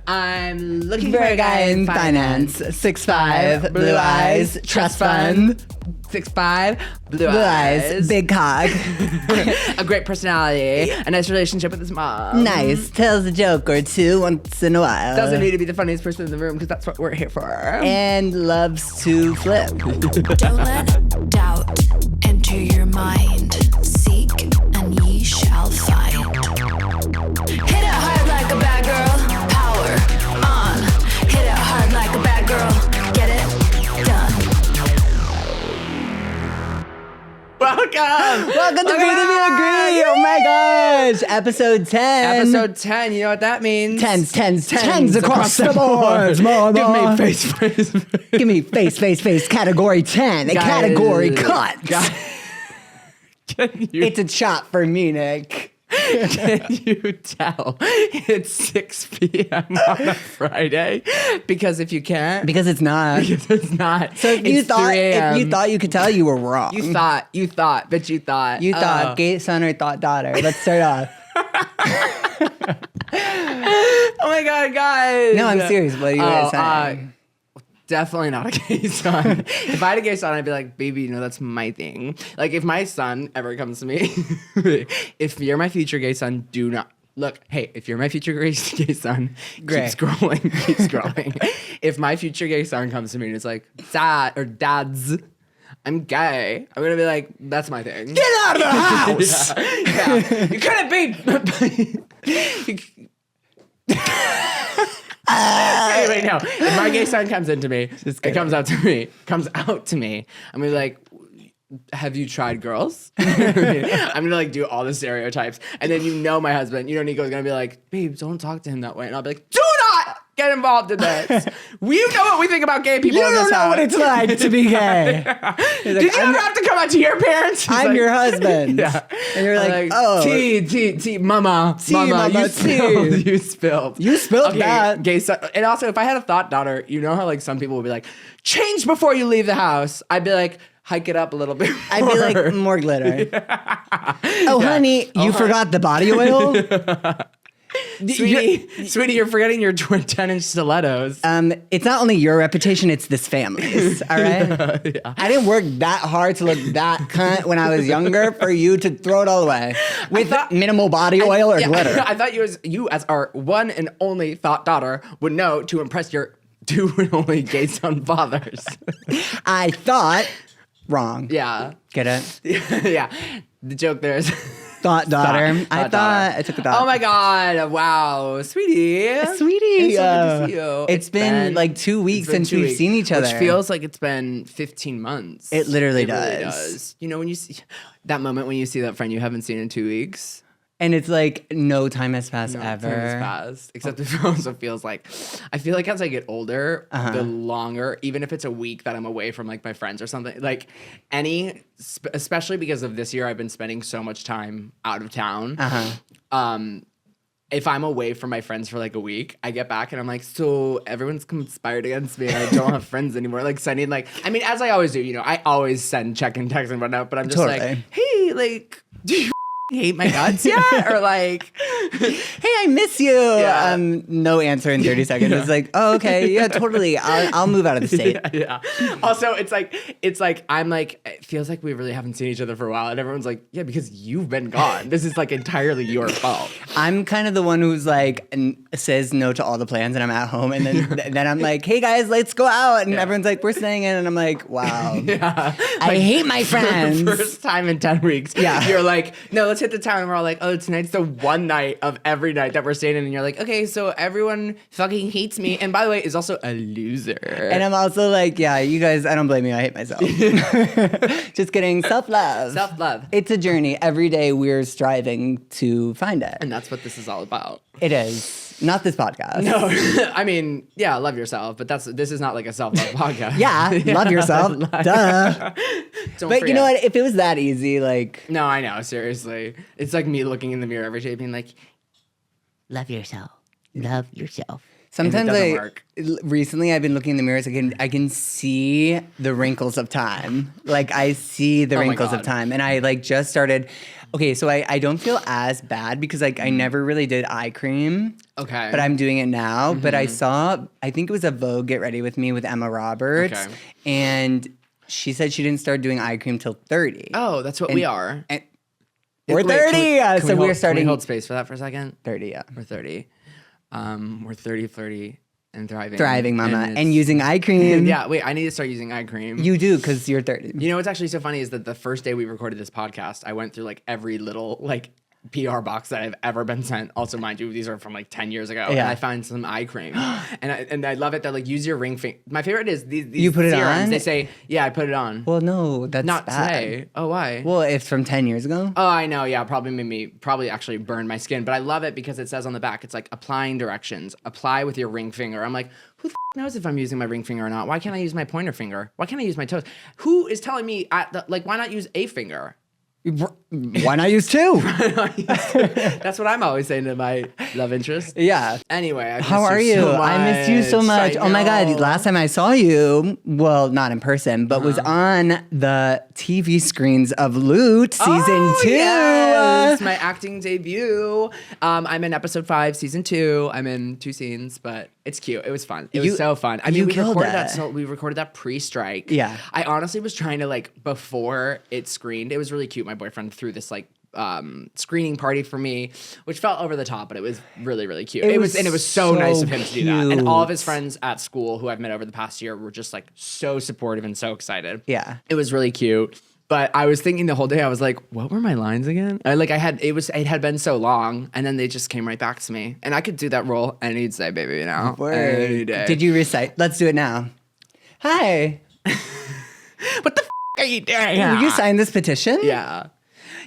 I'm looking for a guy in finance. 6'5", blue eyes, trust fund. 6'5", blue eyes, big cock. a great personality, a nice relationship with his mom. Nice, tells a joke or two once in a while. Doesn't need to be the funniest person in the room because that's what we're here for. And loves to flip. Don't let doubt enter your mind. Seek and ye shall find. Hit it hard like a bad girl. Power on. Hit it hard like a bad girl. Get it done. Welcome to Breathe If You Agree. Oh my gosh. Episode 10. Episode 10, you know what that means? Tens across the board. Give me face. Give me face. Category 10. A category cut. It's a shot for me, Nick. Can you tell it's 6 p.m. on a Friday? Because if you can't... Because it's not. So if you thought you could tell, you were wrong. You thought. You thought, gay son or thought daughter. Let's start off. Oh my God, guys. No, I'm serious. What are you guys saying? Definitely not a gay son. If I had a gay son, I'd be like, baby, you know, that's my thing. Like, if my son ever comes to me, if you're my future gay son, do not. Look, hey, if you're my future gay son, keep scrolling. If my future gay son comes to me and it's like, dad or dads, I'm gay, I'm going to be like, that's my thing. Get out of the house! Yeah. You couldn't be... Anyway, no. If my gay son comes into me, comes out to me, I'm gonna be like, have you tried girls? I'm gonna like do all the stereotypes, and then my husband, Nico's gonna be like, babe, don't talk to him that way, and I'll be like, do not get involved in this. We know what we think about gay people. You don't know what it's like to be gay. Did you ever have to come out to your parents? I'm your husband. Yeah. And you're like, oh. Tea, mama, you spilled. You spilled that. Gay son. And also, if I had a thought daughter, you know how like some people would be like, change before you leave the house. I'd be like, hike it up a little bit more. I'd be like, more glitter. Honey, you forgot the body oil? Sweetie, you're forgetting your 10-inch stilettos. It's not only your reputation, it's this family's, all right? Yeah. I didn't work that hard to look that cunt when I was younger for you to throw it all away with minimal body oil or glitter. I thought you as our one and only thought daughter would know to impress your two and only gay son fathers. I thought wrong. Yeah. Get it? Yeah. The joke there is... Thought daughter. I took a thought. Oh my God. Wow. Sweetie. It's so good to see you. It's been like 2 weeks since we've seen each other. Which feels like it's been 15 months. It literally does. You know, when you see that moment when you see that friend you haven't seen in 2 weeks. And it's like no time has passed ever. Time has passed. Except it also feels like, I feel like as I get older, the longer, even if it's a week that I'm away from like my friends or something, like especially because of this year, I've been spending so much time out of town. If I'm away from my friends for like a week, I get back and I'm like, so everyone's conspired against me and I don't have friends anymore. Like sending as I always do, I always send check-in texts and whatnot, but I'm just like, hey, like, do you hate my guts yet? Or like, hey, I miss you. Yeah. No answer in 30 seconds. It's like, oh, okay, yeah, totally. I'll move out of the state. Yeah. Also, it's like I'm like, it feels like we really haven't seen each other for a while, and everyone's like, yeah, because you've been gone. This is like entirely your fault. I'm kind of the one who's like says no to all the plans, and I'm at home, and then I'm like, hey guys, let's go out, and everyone's like, we're staying in, and I'm like, wow, I hate my friends. First time in 10 weeks. Yeah, you're like, no, let's hit the town, and we're all like, oh, tonight's the one night of every night that we're staying in, and you're like, okay, so everyone fucking hates me, and by the way, is also a loser. And I'm also like, yeah, you guys, I don't blame you, I hate myself. Just kidding. Self-love. It's a journey. Every day we're striving to find it. And that's what this is all about. It is. Not this podcast. No, I mean, yeah, love yourself, but this is not like a self-love podcast. Yeah, love yourself. Duh. But you know what? If it was that easy, like... No, I know, seriously. It's like me looking in the mirror every day being like, love yourself. Love yourself. Sometimes doesn't work. recently I've been looking in the mirrors. I can see the wrinkles of time. Like I see the wrinkles of God. time, and I like just started. Okay, so I don't feel as bad because like I never really did eye cream. Okay. But I'm doing it now. But I think it was a Vogue Get Ready With Me with Emma Roberts, Okay. and she said she didn't start doing eye cream till 30. Oh, that's what we are. And we're Wait, 30, so we're Can starting we hold space for that for a second? 30. Yeah, We're 30. We're 30, flirty, and thriving. thriving, mama, it's- and using eye cream. Yeah, wait, I need to start using eye cream. You do because you're 30. You know what's actually so funny is that the first day we recorded this podcast, I went through like every little like PR box that I've ever been sent. Also, mind you, these are from like 10 years ago. And Yeah. I found some eye cream. and I love it. They're like, use your ring finger. My favorite is these You put it serums. on? They say, yeah, I put it on. Well, no, that's Not bad. today. Oh, why? Well, it's from 10 years ago. Oh, I know. Yeah, probably made me actually burn my skin. But I love it because it says on the back, it's like applying directions. Apply with your ring finger. I'm like, who the knows if I'm using my ring finger or not? Why can't I use my pointer finger? Why can't I use my toes? Who is telling me why not use a finger? Why not use two? That's what I'm always saying to my love interest. Yeah. Anyway, I How miss are you? you? So I missed you so much. I Oh my God. know. Last time I saw you, well, not in person, but was on the TV screens of Loot season 2. Yes, my acting debut. I'm in episode 5, season 2. I'm in 2 scenes, but it's cute. It was fun. It was so fun. I mean, we killed recorded that. that. We recorded that pre-strike. Yeah. I honestly was trying to before it screened. It was really cute. My boyfriend threw this screening party for me, which felt over the top, but it was really, really cute. It was so nice of him to do that. And all of his friends at school who I've met over the past year were just so supportive and so excited. Yeah. It was really cute. But I was thinking the whole day, I was like, what were my lines again? It had been so long, and then they just came right back to me. And I could do that role any day, baby, now. Any day. Did you recite? Let's do it now. Hi. What the are you doing? Will you sign this petition? Yeah.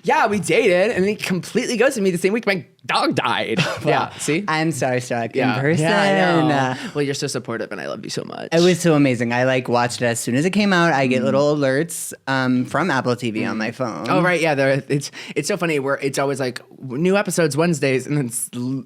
Yeah, we dated, and he completely ghosted me the same week my dog died. Yeah, see? I'm starstruck Yeah. in person. Yeah, I know. Well, you're so supportive, and I love you so much. It was so amazing. I watched it as soon as it came out. I get little alerts from Apple TV on my phone. Oh right, yeah. It's so funny where it's always like new episodes Wednesdays and then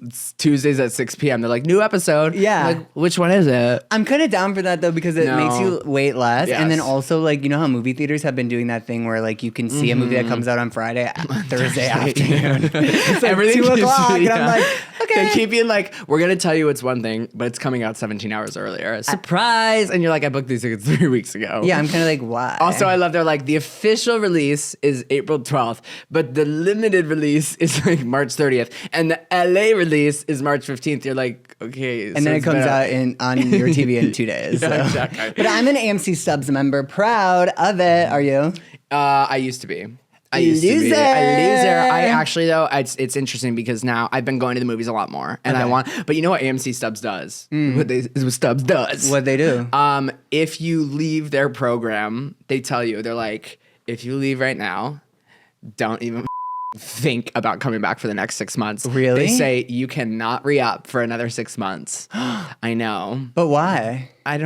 it's Tuesdays at 6 p.m. They're like new episode. Yeah. I'm like, which one is it? I'm kind of down for that though because it No. makes you wait less, and then Yes. also you know how movie theaters have been doing that thing where you can see a movie that comes out on Friday, Thursday afternoon. It's Everything 2 o'clock, and I'm yeah. like, okay. They keep being like, we're gonna tell you it's one thing, but it's coming out 17 hours earlier. Surprise! And you're like, I booked these tickets 3 weeks ago. Yeah, I'm kind of like, why? Also, I love they're like the official release is April 12th, but the limited release is March 30th, and the LA release is March 15th. You're like, okay, and then it comes out on your TV in 2 days. Yeah, so. exactly. But I'm an AMC Stubs member, proud of it. Are you? I used to be. I used to be Loser. a loser. I actually though, it's interesting because now I've been going to the movies a lot more, and Okay. but you know what AMC Stubs does? What Stubs does? What they do? If you leave their program, they tell you they're like, if you leave right now, don't even think about coming back for the next 6 months. Really? They say you cannot re-up for another 6 months. I know. But why? I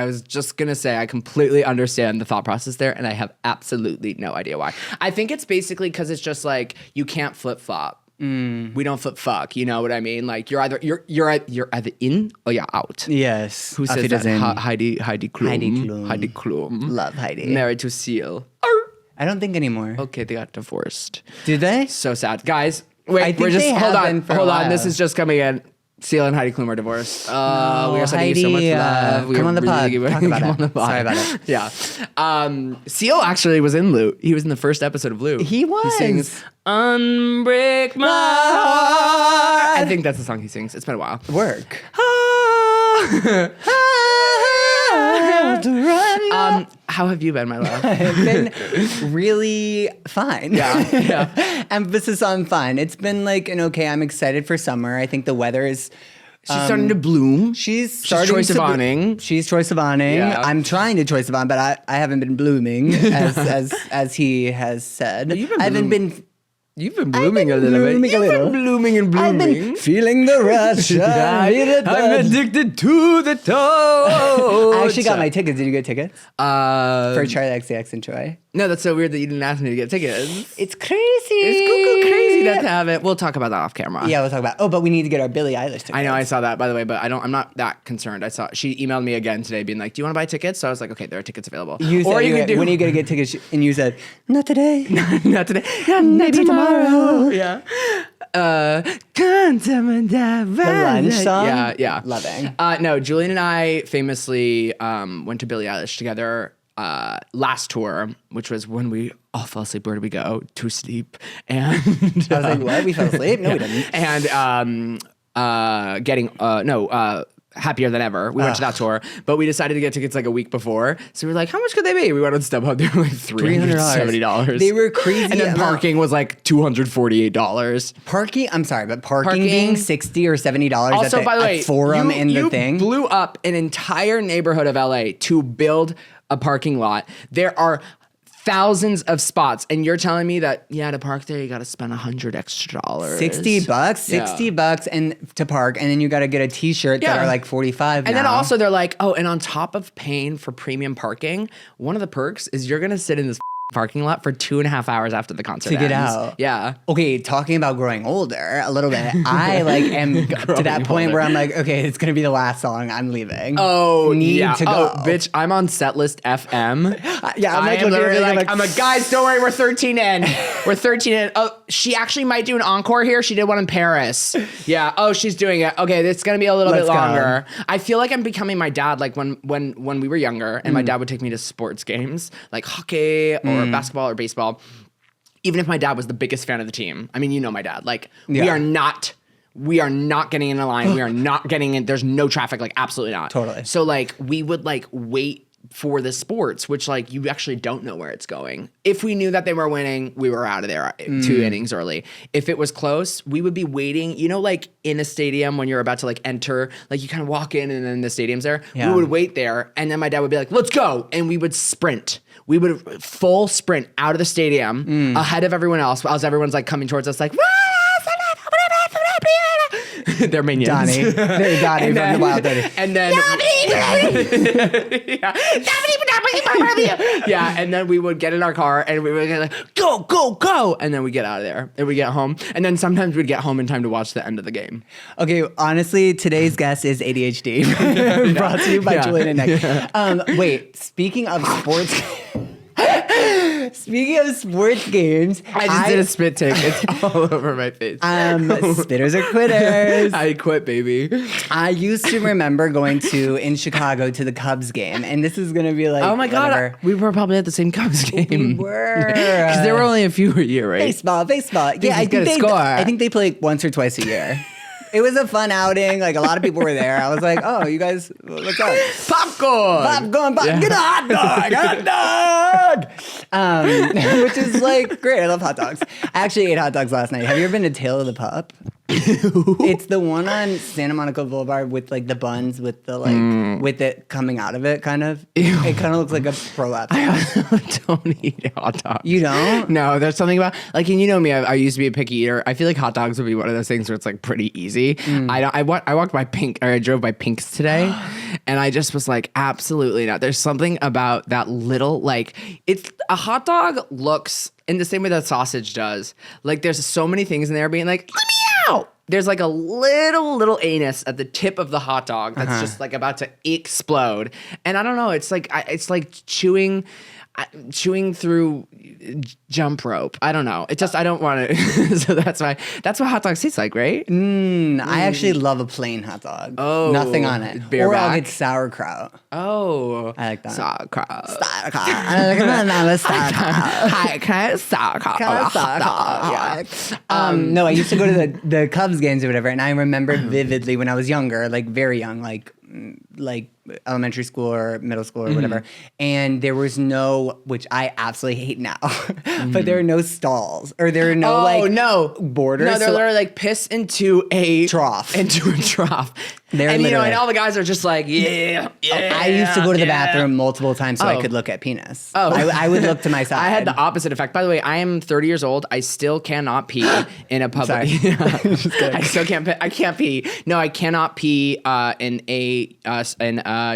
was just going to say I completely understand the thought process there, and I have absolutely no idea why. I think it's basically because it's just you can't flip-flop. We don't flip-fuck, you know what I mean? You're either in or you're out. Yes. Who says that? Heidi Klum. Heidi Klum. Heidi Klum. Love Heidi. Married to Seal. I don't think anymore. Okay, they got divorced. Did they? So sad. Guys, wait, I think we're just, they hold have on. been for a Hold on. while. This is just coming in. Seal and Heidi Klum are divorced. We are sending you so much Heidi, love. We come are on the pod. really- Talk about come it. on the pod. Sorry about it. Yeah. Seal actually was in Loot. He was in the first episode of Loot. He was. He sings Unbreak My Heart. I think that's the song he sings. It's been a while. Work. How have you been, my love? I've been really fine. Yeah. Emphasis on fine. It's been I'm excited for summer. I think the weather is. She's starting to bloom. She's Troye Sivaning. She's Troye Sivaning. Yeah. I'm trying to Troye Sivan, but I haven't been blooming as he has said. You've been I haven't been. You've been blooming a little bit. blooming a You've little. been blooming and I've blooming. been feeling the rush. I'm addicted to the touch. I actually got my tickets. Did you get tickets for for Charlie XCX and Troy? No, that's so weird that you didn't ask me to get tickets. It's crazy. It's cuckoo crazy. You got to have it. We'll talk about that off camera. Yeah, we'll talk about. Oh, but we need to get our Billie Eilish tickets. I know, I saw that, by the way, but I'm not that concerned. I saw she emailed me again today, being like, "Do you want to buy tickets?" So I was like, "Okay, there are tickets available." You said, when are you gonna get tickets? And you said, "Not today, not today, maybe tomorrow." Yeah. The lunch song. Yeah. Loving. No, Julian and I famously went to Billie Eilish together last tour, which was when we all fell asleep. Where did we go? To sleep. And I was like, what? We fell asleep? No, we didn't. And Happier Than Ever. We went to that tour, but we decided to get tickets like a week before. So we were like, how much could they be? We went on StubHub. They were like $370. They were crazy. And then parking was like $248. Parking being $60 or $70 also, at the, by the way, Forum the thing. You blew up an entire neighborhood of LA to build a parking lot. There are thousands of spots, and you're telling me that to park there you got to spend $100 extra. $60 and to park, and then you got to get a t-shirt that are like $45 and then also they're like, oh, and on top of paying for premium parking, one of the perks is you're gonna sit in this parking lot for 2.5 hours after the concert to get ends. out. Yeah. Okay, talking about growing older a little bit, I am to that point where I'm like, okay, it's gonna be the last song. I'm leaving. Oh, Need to go. Oh, bitch, I'm on Setlist FM. I'm like, I'm like, guys, don't worry, we're 13 in. We're 13 in. Oh, she actually might do an encore here. She did one in Paris. Yeah. Oh, she's doing it. Okay, it's gonna be a little bit longer. Go. I feel like I'm becoming my dad. Like when we were younger, and my dad would take me to sports games, like hockey or basketball or baseball. Even if my dad was the biggest fan of the team. I mean, you know my dad. Like, we are not getting in a line. We are not getting in. There's no traffic. Like, absolutely not. Totally. So, like, we would, like, wait for the sports, which, like, you actually don't know where it's going. If we knew that they were winning, we were out of there 2 innings early. If it was close, we would be waiting. You know, like, in a stadium when you're about to, like, enter, like, you kind of walk in and then the stadium's there. Yeah. We would wait there, and then my dad would be like, let's go. And we would sprint. We would full sprint out of the stadium ahead of everyone else as everyone's, like, coming towards us, like, they're minions. Donnie from the Wild 30. And then and then we would get in our car and we would get like, go, go, go. And then we get out of there and we get home. And then sometimes we'd get home in time to watch the end of the game. Okay, honestly, today's guest is ADHD. Brought to you by Julian and Nick. Wait, speaking of sports games, I just did a spit take. It's all over my face. Spitters are quitters. I quit, baby. I used to remember going in Chicago to the Cubs game, and this is gonna be like, oh my god, we were probably at the same Cubs game. We were, because there were only a few a year, right? Baseball. Yeah, I think they play once or twice a year. It was a fun outing. Like, a lot of people were there. I was like, oh, you guys, what's up? Popcorn. Yeah. Get a hot dog. Which is like great. I love hot dogs. I actually ate hot dogs last night. Have you ever been to Tail of the Pup? It's the one on Santa Monica Boulevard with like the buns with the with it coming out of it, kind of. Ew. It kind of looks like a prolapse. I don't eat hot dogs. You don't? No, there's something about like, and you know me, I used to be a picky eater. I feel like hot dogs would be one of those things where it's like pretty easy. I walked by I drove by Pink's today, and I just was like, absolutely not. There's something about that little like it's a hot dog looks in the same way that sausage does. Like there's so many things in there being like, let me out. There's like a little anus at the tip of the hot dog that's just like about to explode. And I don't know, it's like chewing through jump rope. I don't know. It just, I don't want to. So that's what hot dogs taste like, right? I actually love a plain hot dog. Oh. Nothing on it. Bareback. Or I'll get sauerkraut. Oh. I like that. Sauerkraut. I like sauerkraut. Hi, can I have sauerkraut? No, I used to go to the Cubs games or whatever, and I remember vividly when I was younger, like very young, like elementary school or middle school or whatever, and there was no, which I absolutely hate now, but there are no stalls or there are no borders. No, they're literally like piss into a trough. And you know, and all the guys are just like, yeah. I used to go to the bathroom multiple times so I could look at penis. Oh, I would look to my side. I had the opposite effect. By the way, I am 30 years old. I still cannot pee in a public. I still can't. I can't pee. No, I cannot pee in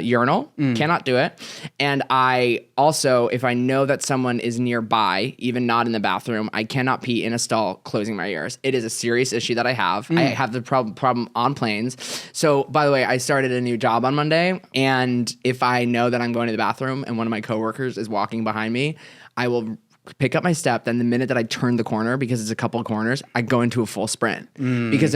urinal. Cannot do it. And I also, if I know that someone is nearby, even not in the bathroom, I cannot pee in a stall closing my ears. It is a serious issue that I have. I have the problem on planes. So, by the way, I started a new job on Monday, and if I know that I'm going to the bathroom and one of my coworkers is walking behind me, I will pick up my step. Then the minute that I turn the corner, because it's a couple of corners, I go into a full sprint. Because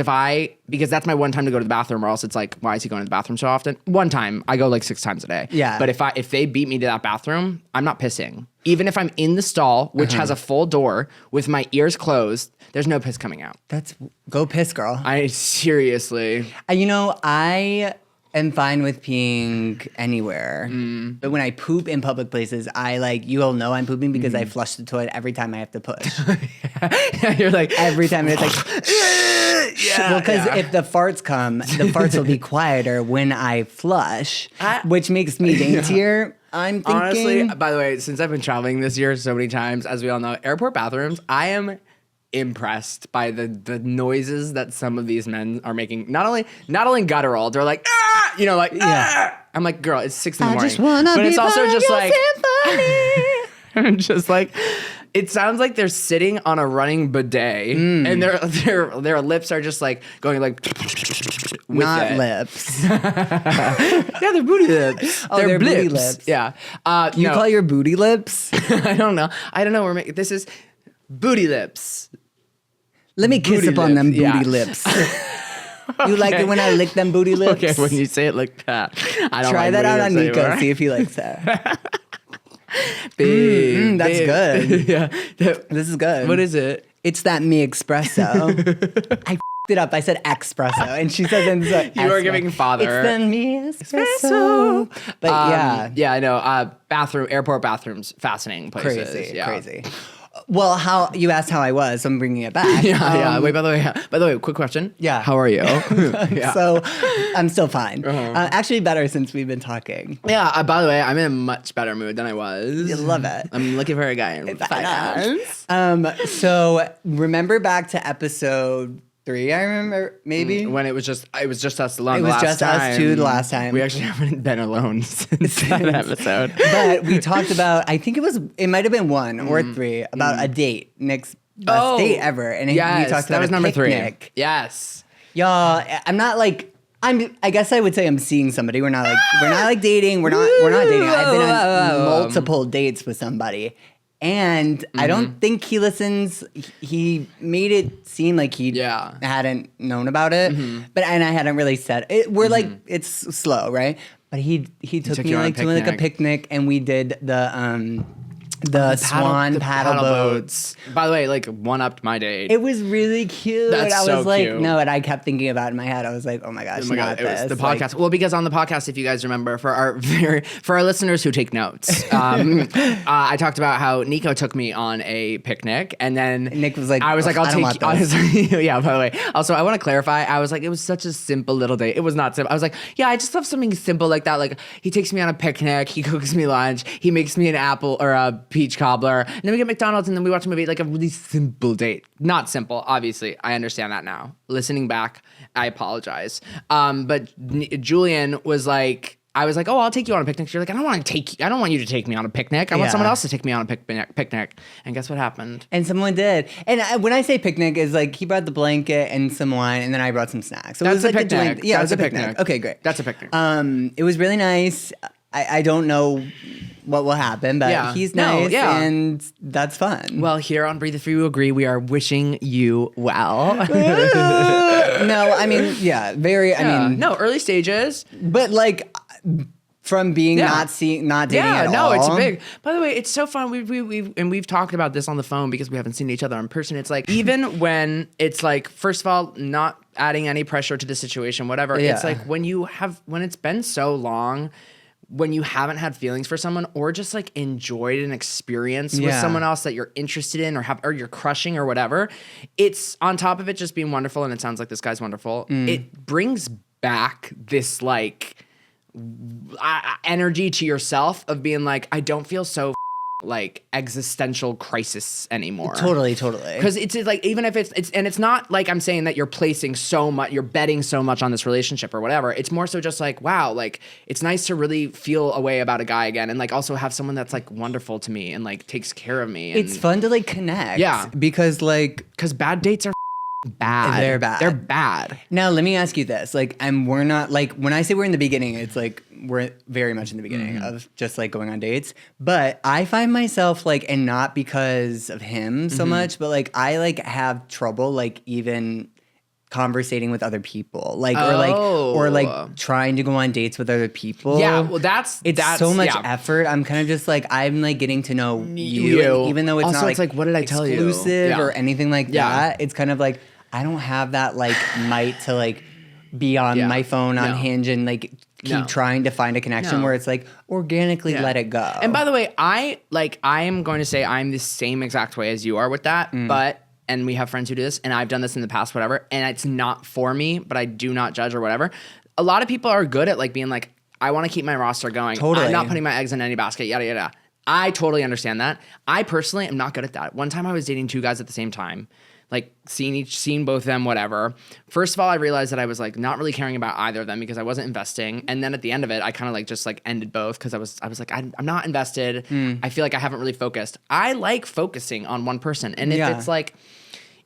because that's my one time to go to the bathroom, or else it's like, why is he going to the bathroom so often? One time, I go like 6 times a day. Yeah. But if they beat me to that bathroom, I'm not pissing. Even if I'm in the stall, which has a full door with my ears closed, there's no piss coming out. Go piss, girl. I seriously. I am fine with peeing anywhere. But when I poop in public places, you'll know I'm pooping because I flush the toilet every time I have to push. Yeah, you're like Every time it's like, well, because if the farts come, the farts will be quieter when I flush, which makes me daintier. I'm thinking. Honestly, by the way, since I've been traveling this year so many times, as we all know, airport bathrooms, I am impressed by the noises that some of these men are making. Not only guttural, they're like, ah! I'm like, girl, it's 6 a.m. I just wanna but be it's also part of just your like symphony. I'm just like, it sounds like they're sitting on a running bidet, and their lips are just like going like with Not it. lips. Yeah, they're booty lips. Oh, they're booty lips. Yeah. You no. call your booty lips? I don't know. This is booty lips. Let me kiss Booty up on them lips, booty yeah. lips. You like it when I lick them booty lips? Okay, when you say it like that, I don't Try like that out on booty lips Nico. anymore. See if he likes that. Babe. That's good. Yeah. This is good. What is it? It's that me espresso. I f***ed it up. I said espresso, and she says it's You are giving father. It's the me espresso. But yeah. Yeah, I know. Airport bathrooms, fascinating places. Crazy. Well, how you asked how I was, so I'm bringing it back. Yeah. Wait, by the way, quick question. Yeah. How are you? Yeah. So I'm still fine. Actually, better since we've been talking. Yeah. By the way, I'm in a much better mood than I was. I love it. I'm looking for a guy in finance. So remember back to episode 3, I remember, maybe? When it was just us alone. It was just us two the last time. We actually haven't been alone since that episode. But we talked about, I think it might have been 1 or 3, about a date, Nick's best date ever. And we talked about that was number picnic. 3. Yes. Y'all, I'm not like, I guess I would say I'm seeing somebody. We're not dating. We're not dating. I've been on multiple dates with somebody. And I don't think he listens. He made it seem like he hadn't known about it, and I hadn't really said it. We're like, it's slow, right? But he took me like to like a picnic, and we did the swan paddle boats. By the way, like one-upped my date. It was really cute. That's I was so like, cute. no, and I kept thinking about it in my head. I was like, oh my gosh, not it was this. the podcast. Well, because on the podcast, if you guys remember, for our listeners who take notes, I talked about how Nico took me on a picnic, and then Nick was like, I was like, I'll take you. this. Yeah. By the way, also I want to clarify. I was like, it was such a simple little date. It was not simple. I was like, yeah, I just love something simple like that. Like he takes me on a picnic, he cooks me lunch, he makes me an apple or a peach cobbler. And then we get McDonald's and then we watch a movie, like a really simple date. Not simple, obviously. I understand that now. Listening back, I apologize. But Julian was like, I was like, oh, I'll take you on a picnic. You're like, I don't want you to take me on a picnic. I want someone else to take me on a picnic. And guess what happened? And someone did. And when I say picnic, is like he brought the blanket and some wine, and then I brought some snacks. So That's it was like a picnic. Yeah, it was a picnic. Okay, great. That's a picnic. It was really nice. I don't know what will happen, but he's nice, and that's fun. Well, here on Breathe If You Agree, we are wishing you well. No, I mean, very. I mean, no, early stages, but like from being not dating at all. It's big. By the way, it's so fun. We've talked about this on the phone because we haven't seen each other in person. It's like even when it's like, first of all, not adding any pressure to the situation, whatever. It's like when it's been so long. When you haven't had feelings for someone or just like enjoyed an experience with someone else that you're interested in or you're crushing or whatever, it's on top of it just being wonderful, and it sounds like this guy's wonderful. It brings back this like energy to yourself of being like, I don't feel so like existential crisis anymore. Totally. Because it's like, even if it's not like I'm saying that you're placing so much, you're betting so much on this relationship or whatever. It's more so just like, wow, like it's nice to really feel a way about a guy again, and like also have someone that's like wonderful to me and like takes care of me. And It's fun to like connect. Yeah. Because bad dates are bad. They're bad. They're bad. now let me ask you this. Like, we're not like, when I say we're in the beginning, it's like we're very much in the beginning of just like going on dates. But I find myself like, and not because of him so much, but like I like have trouble like even conversating with other people, like or like trying to go on dates with other people. Yeah, well, that's so much yeah. effort. I'm kind of just like, I'm like getting to know you, and even though it's Also, not it's like, what did I tell you? exclusive Yeah. or anything like that. It's kind of like I don't have that like might to like be on my phone on No. Hinge and like keep trying to find a connection where it's like organically let it go. And by the way, I am going to say I'm the same exact way as you are with that, but. And we have friends who do this, and I've done this in the past, whatever, and it's not for me, but I do not judge or whatever. A lot of people are good at like being like, I want to keep my roster going. Totally. I'm not putting my eggs in any basket, yada, yada. I totally understand that. I personally am not good at that. One time I was dating two guys at the same time, like seeing both of them, whatever. First of all, I realized that I was like not really caring about either of them because I wasn't investing. And then at the end of it, I kind of like just like ended both because I was like, I'm not invested. I feel like I haven't really focused. I like focusing on one person. And if it's like,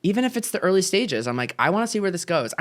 even if it's the early stages, I'm like, I want to see where this goes.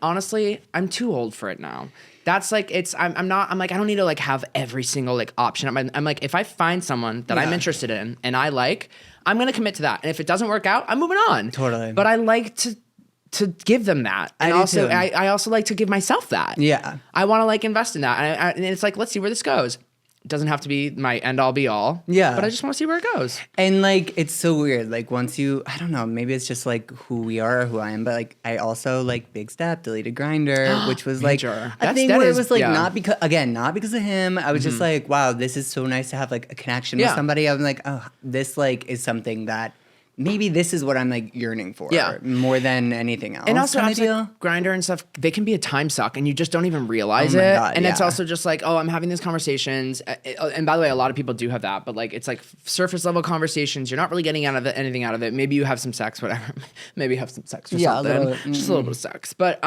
Honestly, I'm too old for it now. That's like, I'm like, I don't need to like have every single like option. I'm like, if I find someone that I'm interested in and I like, I'm going to commit to that. And if it doesn't work out, I'm moving on. Totally. But I like to give them that. And I also like to give myself that. Yeah. I want to like invest in that. And it's like, let's see where this goes. It doesn't have to be my end all be all. Yeah. But I just want to see where it goes. And like, it's so weird. Like once I don't know, maybe it's just like who we are or who I am, but like I also like Big Step, deleted Grindr, which was like a thing where it was like not because of him. I was just like, wow, this is so nice to have like a connection with somebody. I'm like, oh, this like is something that maybe this is what I'm like yearning for more than anything else. And also apps like Grindr and stuff, they can be a time suck and you just don't even realize it. God, and it's also just like, oh, I'm having these conversations. And by the way, a lot of people do have that, but like it's like surface level conversations. You're not really getting anything out of it. Maybe you have some sex, whatever. Maybe you have some sex or something. Just a little bit of sex. But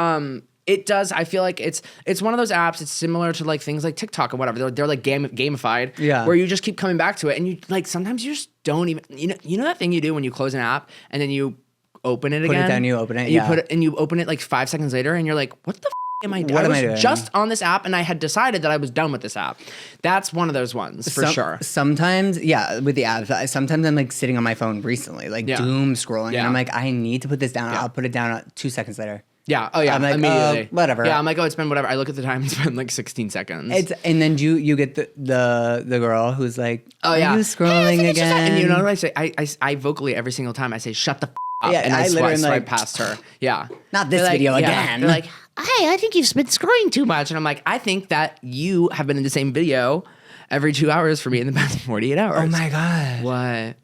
it does. I feel like it's one of those apps. It's similar to like things like TikTok or whatever. They're like gamified. Yeah. Where you just keep coming back to it, and you like sometimes you just don't even. You know that thing you do when you close an app and then you open it again. Put it down. You open it. And you put it and you open it like 5 seconds later, and you're like, what the am I doing? What am I was doing? just on this app, and I had decided that I was done with this app. That's one of those ones for sure. Sometimes, with the apps, sometimes I'm like sitting on my phone recently, like doom scrolling, and I'm like, I need to put this down. I'll put it down 2 seconds later. Yeah. Oh yeah. I'm like, immediately. Whatever. Yeah. I'm like, oh, it's been whatever. I look at the time. It's been like 16 seconds. And then you get the girl who's like, oh yeah, are you scrolling again? And you know what I say? I vocally every single time I say, shut the up, and I swipe past her. Yeah. Not this video again. They're like, hey, I think you've been scrolling too much, and I'm like, I think that you have been in the same video every 2 hours for me in the past 48 hours. Oh my god. What?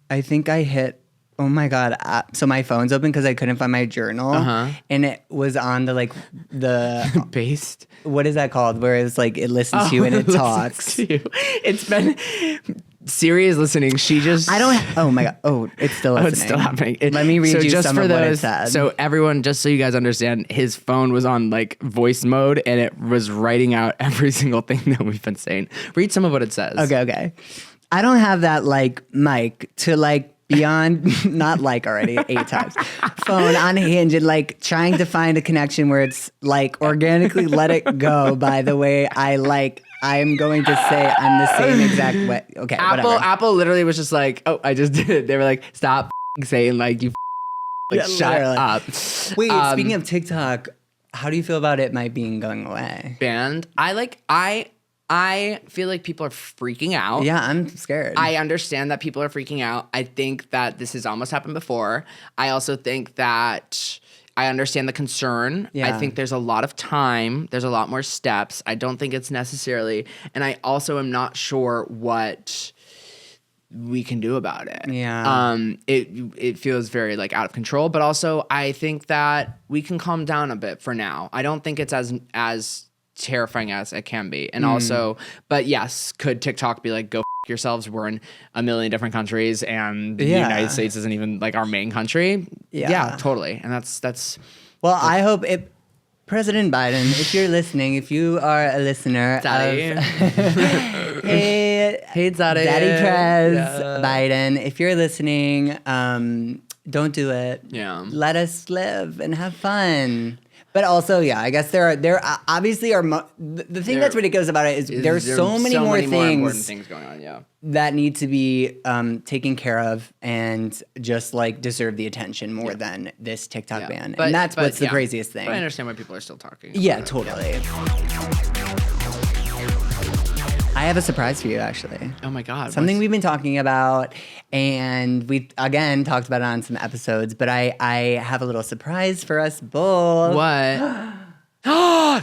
I think I hit. Oh my god! So my phone's open because I couldn't find my journal, and it was on the based. What is that called? Where it's like it listens to you and it talks. To you. It's been Siri is listening. She just Oh my god! Oh, it's still listening. It's still happening. Let me read you some of what it said. So everyone, just so you guys understand, his phone was on like voice mode and it was writing out every single thing that we've been saying. Read some of what it says. Okay. I don't have that like mic to like. Beyond, not like already 8 times, phone on Hinge and like trying to find a connection where it's like organically let it go. By the way, I'm going to say I'm the same exact way. Okay, Apple literally was just like, oh, I just did it. They were like, stop saying like you shut up. Wait, speaking of TikTok, how do you feel about it might being going away? Banned. I feel like people are freaking out. Yeah, I'm scared. I understand that people are freaking out. I think that this has almost happened before. I also think that I understand the concern. Yeah. I think there's a lot of time. There's a lot more steps. I don't think it's necessarily. And I also am not sure what we can do about it. Yeah. It feels very like out of control, but also I think that we can calm down a bit for now. I don't think it's as terrifying as it can be. And also, but yes, could TikTok be like, go yourselves. We're in a million different countries, and the United States isn't even like our main country. Yeah, totally. And that's. Well, I hope it. President Biden, if you're listening, if you are a listener, Daddy. hey, Daddy Prez Biden, if you're listening, don't do it. Yeah. Let us live and have fun. But also, I guess there obviously are the thing that's ridiculous about it is there's so many more important things going on. Yeah, that need to be taken care of and just like deserve the attention more than this TikTok ban. And that's what's the craziest thing. But I understand why people are still talking. Yeah, totally. I have a surprise for you, actually. Oh my God. Something we've been talking about, and we again talked about it on some episodes, but I have a little surprise for us both. What?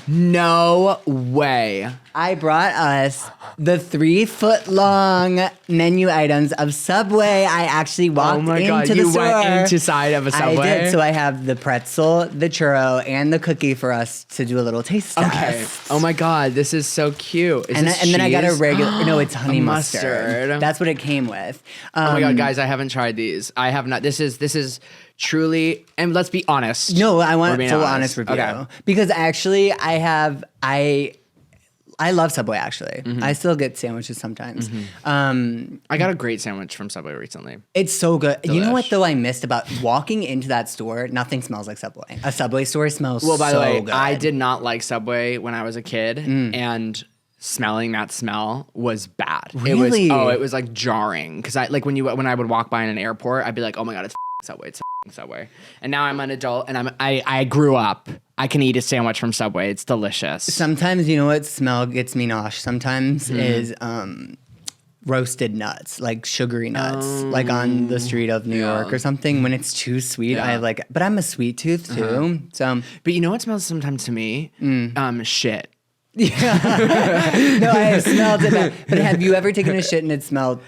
No way. I brought us the 3-foot-long menu items of Subway. I actually walked into the store. You went inside of a Subway? I did. So I have the pretzel, the churro, and the cookie for us to do a little taste test. Okay. Oh my God, this is so cute. And then I got a regular. No, it's honey mustard. That's what it came with. Oh my God, guys, I haven't tried these. I have not. This is truly, and let's be honest. No, I want a full honest review. Okay. Because actually, I love Subway, actually. Mm-hmm. I still get sandwiches sometimes. Mm-hmm. I got a great sandwich from Subway recently. It's so good. Delish. You know what, though, I missed about walking into that store? Nothing smells like Subway. A Subway store smells so good. Well, by the way, I did not like Subway when I was a kid, and smelling that smell was bad. Really? It was like jarring. Because when I would walk by in an airport, I'd be like, oh my God, it's Subway. It's Subway. And now I'm an adult, and I grew up. I can eat a sandwich from Subway. It's delicious. Sometimes, you know what smell gets me nauseous? Sometimes is roasted nuts, like sugary nuts, like on the street of New York or something. When it's too sweet, I like. But I'm a sweet tooth too. So, but you know what smells sometimes to me? Shit. Yeah. No, I smelled it. But have you ever taken a shit and it smelled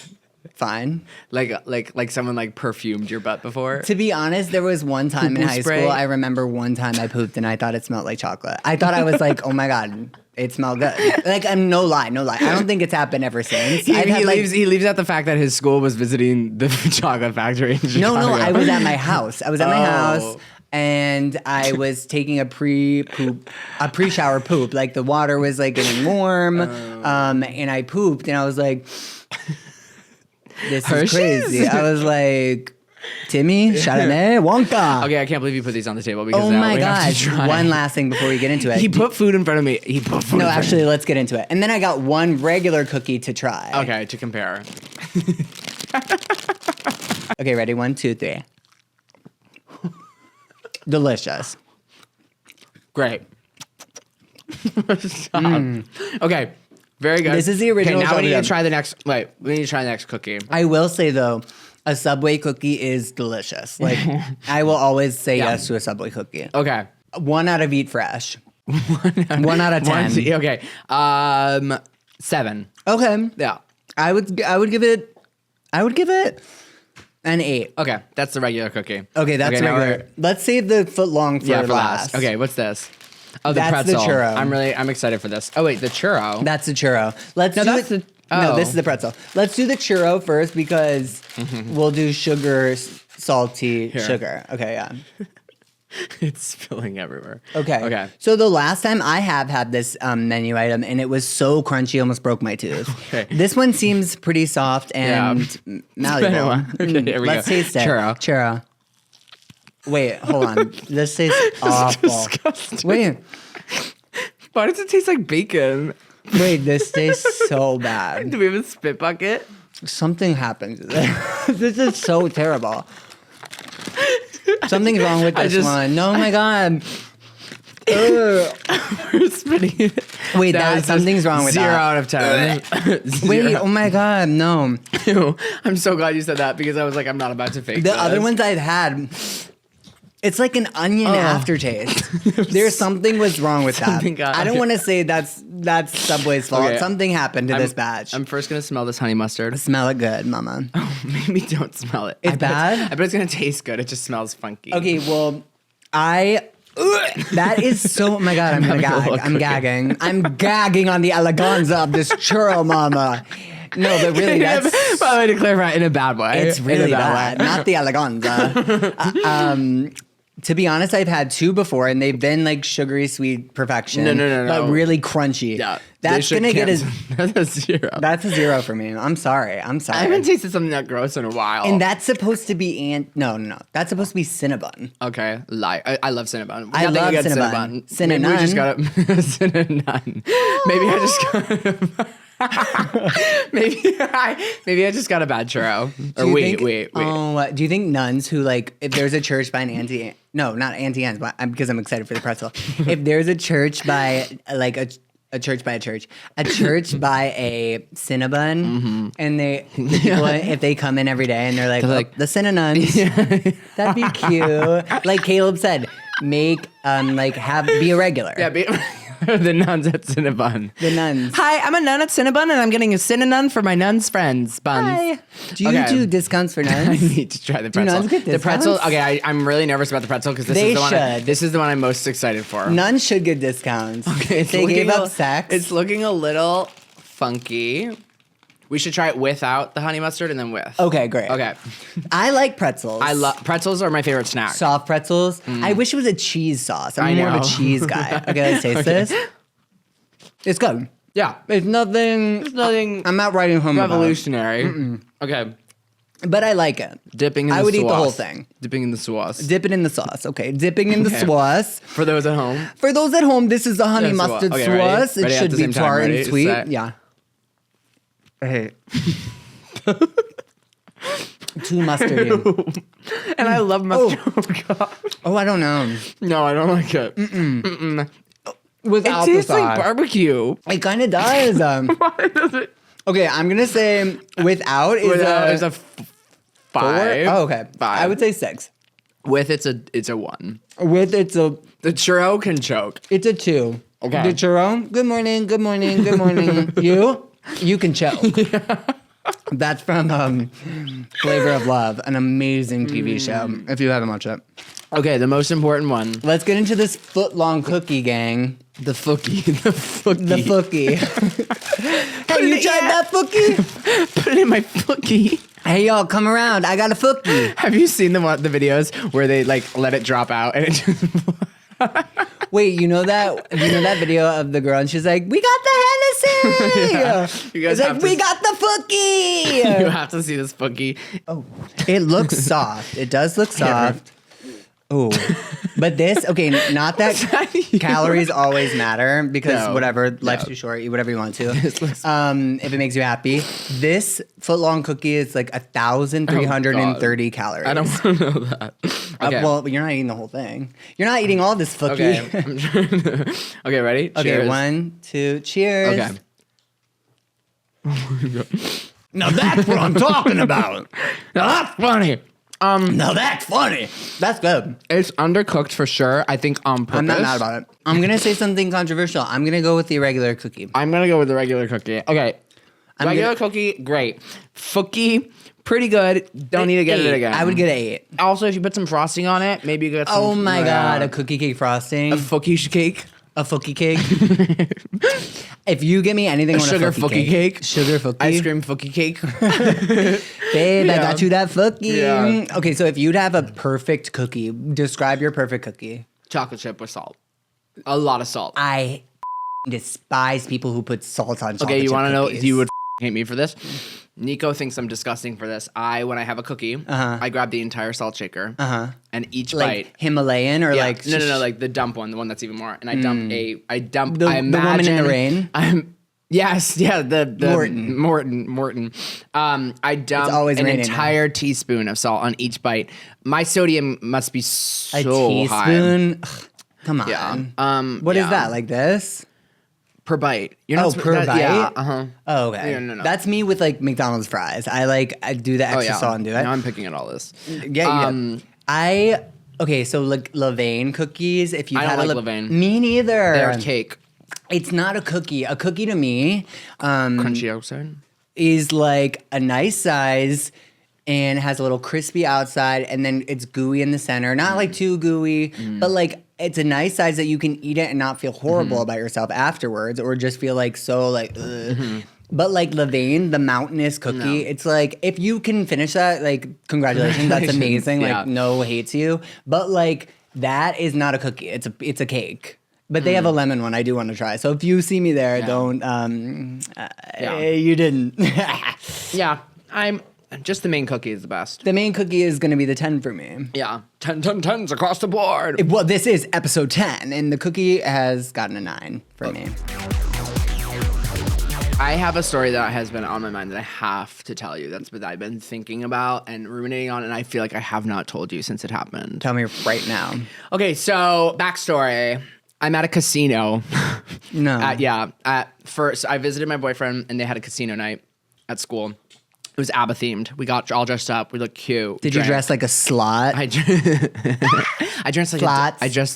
fine? Like someone like perfumed your butt before? To be honest, there was one time in high school, I remember one time I pooped and I thought it smelled like chocolate. I thought I was like, oh my God, it smelled good. Like, I'm no lie. I don't think it's happened ever since. He leaves out the fact that his school was visiting the chocolate factory in Chicago. No, I was at my house. And I was taking a pre-shower poop. Like the water was like getting warm, and I pooped, and I was like, "This is crazy." I was like, "Timmy, Chardonnay, Wonka." Okay, I can't believe you put these on the table because oh now my we have to gosh! try. One last thing before we get into it. He put food in front of me. No, actually, let's get into it. And then I got one regular cookie to try. Okay, to compare. Okay, ready? 1, 2, 3. Delicious. Great. Okay. Very good. This is the original. Okay, now we need to try the next. Wait, we need to try the next cookie. I will say though, a Subway cookie is delicious. Like I will always say yes to a Subway cookie. Okay. 1 out of Eat Fresh. 1 out of 10. Okay. 7. Okay. Yeah. I would give it an 8. Okay, that's the regular cookie. Okay, that's regular. Let's save the footlong for last. Okay, what's this? Oh, the that's pretzel. The churro. I'm excited for this. Oh wait, the churro. That's the churro. No, this is the pretzel. Let's do the churro first because we'll do salty sugar. Okay, yeah. It's spilling everywhere. Okay. So the last time I have had this menu item, and it was so crunchy, almost broke my tooth. Okay. This one seems pretty soft and malleable. Okay, here we Let's go. taste it. Churro. Wait, hold on. This tastes awful. Disgusting. Wait. Why does it taste like bacon? Wait, this tastes so bad. Do we have a spit bucket? Something happened. This is so terrible. Something's wrong with this one. No, my God. We're spitting it. Wait, something's wrong with 0 that. out of 10. Wait, oh my God, no. Ew. I'm so glad you said that because I was like, I'm not about to fake The this. other ones I've had, it's like an onion aftertaste. There's something was wrong with that. I don't want to say that's Subway's fault. Okay. Something happened to this batch. I'm first going to smell this honey mustard. Smell it good, mama. Oh, maybe don't smell it. It's bad? I bet it's going to taste good. It just smells funky. Okay, well, that is so. Oh my God, I'm gonna gag. I'm gagging. I'm gagging on the eleganza of this churro, mama. No, but really, that's... By the way, to clarify, in a bad way. It's really In a bad. way. Not the eleganza. To be honest, I've had 2 before, and they've been like sugary sweet perfection. No. But really crunchy. Yeah. That's gonna get That's a 0. That's a 0 for me. I'm sorry. I haven't tasted something that gross in a while. And that's supposed to be no. That's supposed to be Cinnabon. Okay, lie. I love Cinnabon. I love Nothing against Cinnabon. Maybe we just Cinnanon. got Cinnanon. Maybe I just got. maybe I just got a bad churro. Or wait. Oh, do you think nuns who like if there's a church by an auntie? No, not Auntie Anne's, but because I'm excited for the pretzel. If there's a church by like a church by a church Cinnabon, and the people, if they come in every day and they're like the Cinnanuns, that'd be cute. Like Caleb said, make be a regular. Yeah, the nuns at Cinnabon. The nuns. Hi, I'm a nun at Cinnabon, and I'm getting a Cinnanun for my nuns friends. Buns. Hi. Do you do discounts for nuns? I need to try the pretzel. nuns get the pretzel. discounts? Okay, I'm really nervous about the pretzel because They should. This is the one I'm most excited for. Nuns should get discounts. Okay, If they gave up sex. It's looking a little funky. We should try it without the honey mustard and then with. Okay, great. Okay. I like pretzels. I love pretzels are my favorite snack. soft pretzels. I wish it was a cheese sauce. I'm I more of know. a cheese guy. Okay, let's taste this. It's good. Yeah. It's nothing. I'm not writing home about it. Revolutionary. Okay. But I like it. Dipping in I the would sauce. eat the whole thing. Dipping in the sauce. Dip it in the sauce. Okay, dipping in the Okay. sauce. For those at home. For those at home, this is the honey Yeah, mustard okay, ready? sauce. It Ready at should the be same time, tart ready? and sweet. Set. Yeah. Hey. Too mustardy. And I love mustard. Oh, God. Oh, I don't know. No, I don't like it. It Without the tastes like sauce. barbecue. It kind of does. Why does it? Okay, I'm gonna say without is It's a a 5. Oh, okay. 5. I would say 6. With it's a 1. With it's a The churro can choke. 2. Okay. The churro. Good morning. Good morning. Good morning. You can choke. That's from Flavor of Love, an amazing TV show. If you haven't watched it, Okay, the most important one. let's get into this foot-long cookie gang. The fookie. The fookie. The fookie. Hey, you tried that fookie? Put it in my fookie. Hey, y'all, come around. I got a fookie. Have you seen the videos where they like let it drop out and it just Wait, you know that video of the girl and she's like, "We got the Hennessy." Yeah. You guys it's have like, to "We got the fookie." you have to see this fookie. Oh, it looks soft. It does look soft. Oh, but this, okay, not that calories always matter because No, whatever, life's no. too short, eat whatever you want to. looks- If it makes you happy. This foot-long cookie is like 1,330 calories. I don't want to know that. Okay. Well, you're not eating the whole thing. You're not eating all this fookie. Okay. I'm trying to... Okay, ready? Okay, Cheers. 1, 2, cheers. Okay. Now that's what I'm talking about. Now that's funny. Now that's funny. That's good. It's undercooked for sure. I think on purpose. I'm not mad about it. I'm going to say something controversial. I'm going to go with the regular cookie. I'm gonna go with the regular cookie. Okay. I'm Regular cookie, great. Fookie, pretty good. Don't need to get it 8. again. I would get 8. Also, if you put some frosting on it, maybe you get some. Oh my God, a cookie cake frosting. a fookie cake. A fookie cake. If you give me anything A on sugar a fookie cake. Sugar fookie. Ice cream fookie cake. Babe, I Yeah. got you that fookie. Yeah. Okay, so if you'd have a perfect cookie, describe your perfect cookie. Chocolate chip with salt. A lot of salt. I despise people who put salt on chocolate Okay, you chip want to know? cookies. You would hate me for this. Nico thinks I'm disgusting for this. When I have a cookie, I grab the entire salt shaker, and each like bite. Himalayan or Yeah. like No, like the dump one, the one that's even more. And I dump The- I the woman in the imagine- rain? Yes, yeah, the Morton. Morton. I dump always an raining entire teaspoon of salt on each bite. My sodium must be so a high. teaspoon. Ugh, come on. Yeah. What is yeah. that? Like this? Per bite. You're not Per bite? Yeah. Uh-huh. Oh, okay. Yeah, no. That's me with like McDonald's fries. I do the extra salt and do it. Now I'm picking at all this. Yeah, you do. Okay, so like Levain cookies. If you I had don't a like Levain. Me neither. They're cake. It's not a cookie. A cookie to me Crunchy outside. is like a nice size and has a little crispy outside, and then it's gooey in the center. Not like too gooey, but like it's a nice size that you can eat it and not feel horrible about yourself afterwards, or just feel like so like. Ugh. But like Levain, the mountainous cookie, it's like if you can finish that, like congratulations, that's amazing. Yeah. Like no hate to you. But like that is not a cookie. It's a cake. But they have a lemon one I do want to try. So if you see me there, don't you didn't. Yeah. I'm just the main cookie is the best. The main cookie is going to be the 10 for me. Yeah. 10 across the board. Well, this is episode 10 and the cookie has gotten a 9 for me. I have a story that has been on my mind that I have to tell you. That's what I've been thinking about and ruminating on, and I feel like I have not told you since it happened. Tell me right now. Okay, so backstory. I'm at a casino. No. First, I visited my boyfriend, and they had a casino night at school. It was ABBA themed. We got all dressed up. We looked cute. Did you dress like a slot? I dressed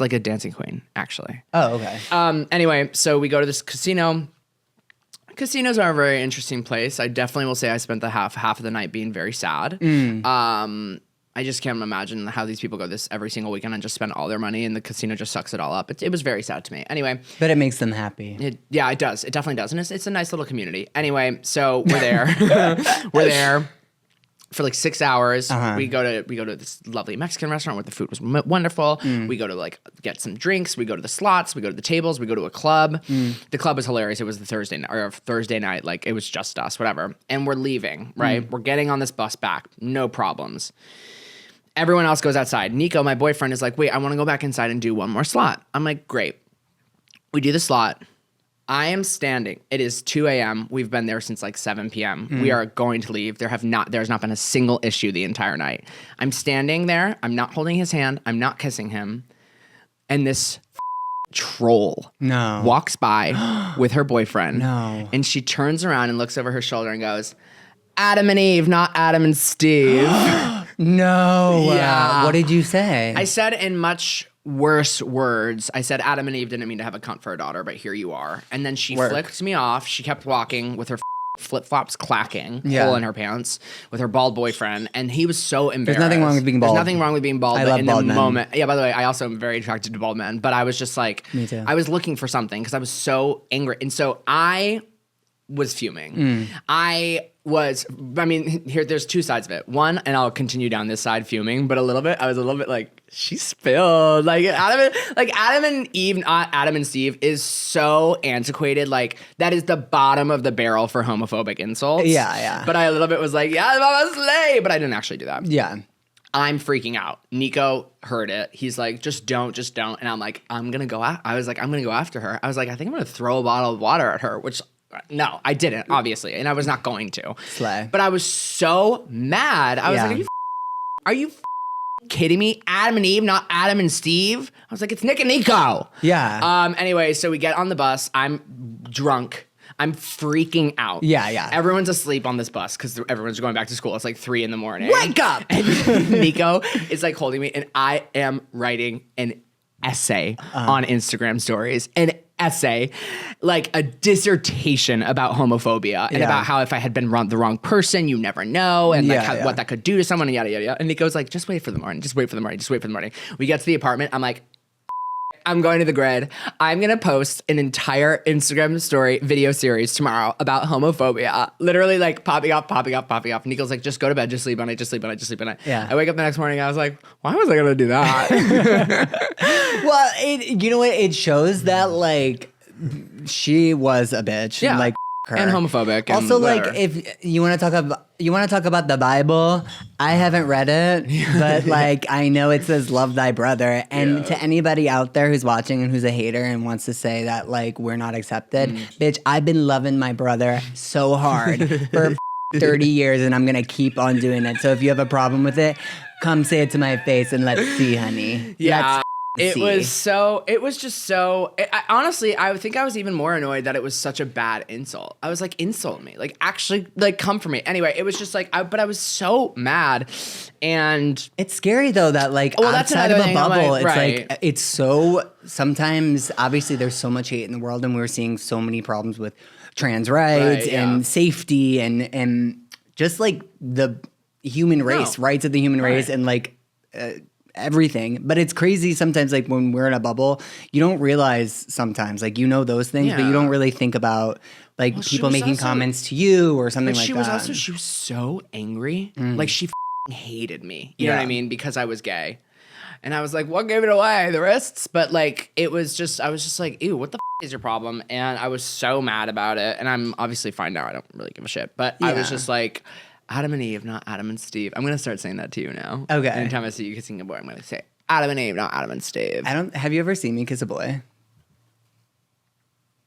like a dancing queen, actually. Oh, okay. Anyway, so we go to this casino. Casinos are a very interesting place. I definitely will say I spent the half of the night being very sad. I just can't imagine how these people go this every single weekend and just spend all their money and the casino just sucks it all up. It was very sad to me. Anyway. But it makes them happy. It does. It definitely does. And it's a nice little community. Anyway, so we're there. We're there for like 6 hours. We go to this lovely Mexican restaurant where the food was wonderful. We go to like get some drinks. We go to the slots. We go to the tables. We go to a club. The club was hilarious. It was the Thursday night. Like it was just us, whatever. And we're leaving, right? We're getting on this bus back. No problems. Everyone else goes outside. Nico, my boyfriend, is like, wait, I want to go back inside and do one more slot. I'm like, great. We do the slot. I am standing. It is 2 a.m. We've been there since like 7 p.m. We are going to leave. There's not been a single issue the entire night. I'm standing there. I'm not holding his hand. I'm not kissing him. And this troll walks by with her boyfriend. And she turns around and looks over her shoulder and goes, Adam and Eve, not Adam and Steve. No. Yeah. What did you say? I said in much worse words. I said Adam and Eve didn't mean to have a cunt for a daughter, but here you are. And then she flicked me off. She kept walking with her flip-flops clacking, hole in her pants, with her bald boyfriend. And he was so embarrassed. There's nothing wrong with being bald. There's nothing wrong with being bald. I but love in bald the men. moment, yeah, by the way, I also am very attracted to bald men. But I was just like, me too. I was looking for something because I was so angry. And so I was fuming. There's two sides of it. One, and I'll continue down this side fuming, but I was a little bit like, she spilled. Like Adam and Eve, not Adam and Steve, is so antiquated. Like that is the bottom of the barrel for homophobic insults. Yeah. But I a little bit was like, yeah, Mama Slay, but I didn't actually do that. Yeah. I'm freaking out. Nico heard it. He's like, just don't. And I'm like, I'm going to go after her. I was like, I think I'm going to throw a bottle of water at her, which no, I didn't, obviously, and I was not going to. Slay. But I was so mad. I was like, are you kidding me? Adam and Eve, not Adam and Steve? I was like, it's Nick and Nico. Yeah. Anyway, so we get on the bus. I'm drunk. I'm freaking out. Yeah. Everyone's asleep on this bus because everyone's going back to school. It's like 3 a.m. Wake up! And Nico is like holding me, and I am writing an essay on Instagram stories. An essay, like a dissertation about homophobia and about how if I had been the wrong person, you never know, and what that could do to someone, and yada, yada, yada. And Nico's like, just wait for the morning. We get to the apartment. I'm like, I'm going to the grid. I'm going to post an entire Instagram story video series tomorrow about homophobia. Literally like popping up. Nico's like, just go to bed. Just sleep on it. Yeah. I wake up the next morning. I was like, why was I going to do that? Well, you know what? It shows that like she was a bitch. Yeah. And, like her. And homophobic. And also, whatever. like if you want to talk about the Bible, I haven't read it, but like I know it says love thy brother. And to anybody out there who's watching and who's a hater and wants to say that like we're not accepted, bitch, I've been loving my brother so hard for 30 years, and I'm gonna keep on doing it. So if you have a problem with it, come say it to my face and let's see, honey. Yeah. Honestly, I think I was even more annoyed that it was such a bad insult. I was like, insult me. Like, actually, like, come for me. Anyway, it was just like, but I was so mad. And it's scary, though, that, like, outside of a bubble, it's like, it's so, sometimes, obviously, there's so much hate in the world, and we're seeing so many problems with trans rights and safety and just, like, the human race, rights of the human race, and, like, everything. But it's crazy sometimes, like when we're in a bubble, you don't realize sometimes, like, you know those things, but you don't really think about like people making comments to you or something like that. She was so angry. Like she hated me. You know what I mean? Because I was gay. And I was like, what gave it away? The wrists? But like, I was just like, ew, what the is your problem? And I was so mad about it. And I'm obviously fine now. I don't really give a shit. But I was just like, Adam and Eve, not Adam and Steve. I'm going to start saying that to you now. Okay. Anytime I see you kissing a boy, I'm going to say Adam and Eve, not Adam and Steve. Have you ever seen me kiss a boy?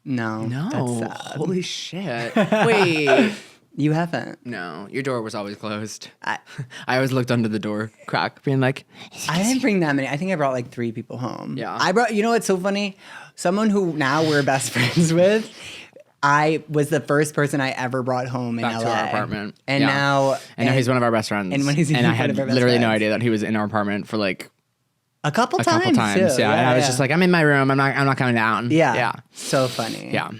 No. No. That's sad. Holy shit. Wait. You haven't? No. Your door was always closed. I always looked under the door crack, being like, I didn't bring that many. I think I brought like 3 people home. Yeah. I brought, you know what's so funny? Someone who now we're best friends with, I was the first person I ever brought home in LA. To our apartment. And now he's one of our best friends. And when he's I had literally no idea that he was in our apartment for like a couple times. Too. Yeah. And I was just like, I'm in my room. I'm not coming down. Yeah. So funny. Yeah.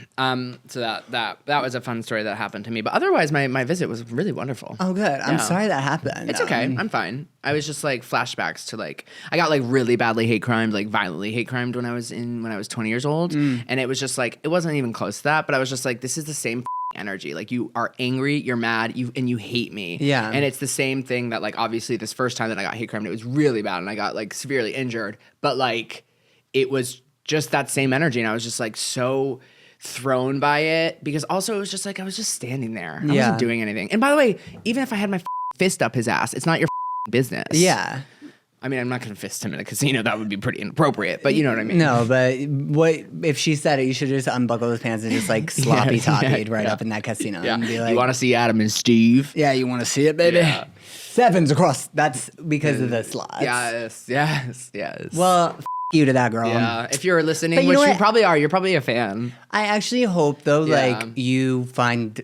So that was a fun story that happened to me. But otherwise, my visit was really wonderful. Oh, good. I'm sorry that happened. It's okay. I'm fine. I was just like flashbacks to like, I got like really badly hate crimed, like violently hate crimed when I was 20 years old. And it was just like, it wasn't even close to that, but I was just like, this is the same energy. Like you are angry, you're mad, and you hate me. Yeah. And it's the same thing that like obviously this first time that I got hate crimed, it was really bad and I got like severely injured. But like it was just that same energy. And I was just like so thrown by it because also it was just like I was just standing there. I wasn't doing anything. And by the way, even if I had my fist up his ass, it's not your business. Yeah. I mean, I'm not going to fist him in a casino. That would be pretty inappropriate, but you know what I mean? No, but what if she said it? You should just unbuckle his pants and just like sloppy toppied right up in that casino and be like, you want to see Adam and Steve? Yeah, you want to see it, baby? Yeah. 7s across. That's because of the slots. Yes. Well, you to that girl. Yeah, if you're listening, which you probably are, you're probably a fan. I actually hope though, like you find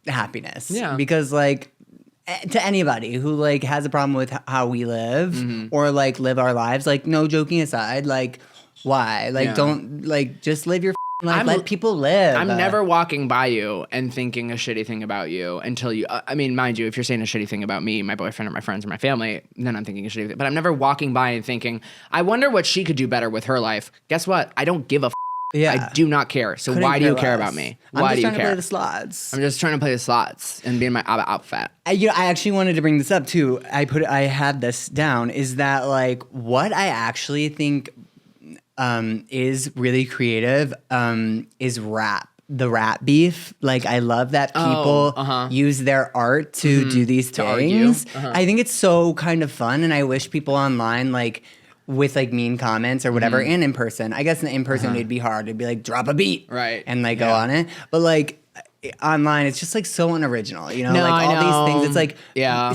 happiness. Yeah, because like. To anybody who like has a problem with how we live or like live our lives, like no joking aside, like why? Like don't like just live your life. Let people live. I'm never walking by you and thinking a shitty thing about you until you. I mean, mind you, if you're saying a shitty thing about me, my boyfriend, or my friends, or my family, then I'm thinking a shitty thing. But I'm never walking by and thinking, I wonder what she could do better with her life. Guess what? I don't give a. I do not care. So why do you care about me? Why do you care? I'm just trying to play the slots. I'm just trying to play the slots and be in my ABBA outfit. I actually wanted to bring this up too. I had this down. Is that like what I actually think is really creative is rap. The rap beef. Like I love that people use their art to do these things. I think it's so kind of fun, and I wish people online like. With like mean comments or whatever, and in person. I guess in person it'd be hard. It'd be like drop a beat, right, and like go on it. But like online, it's just like so unoriginal, you know. No, like all these things. It's like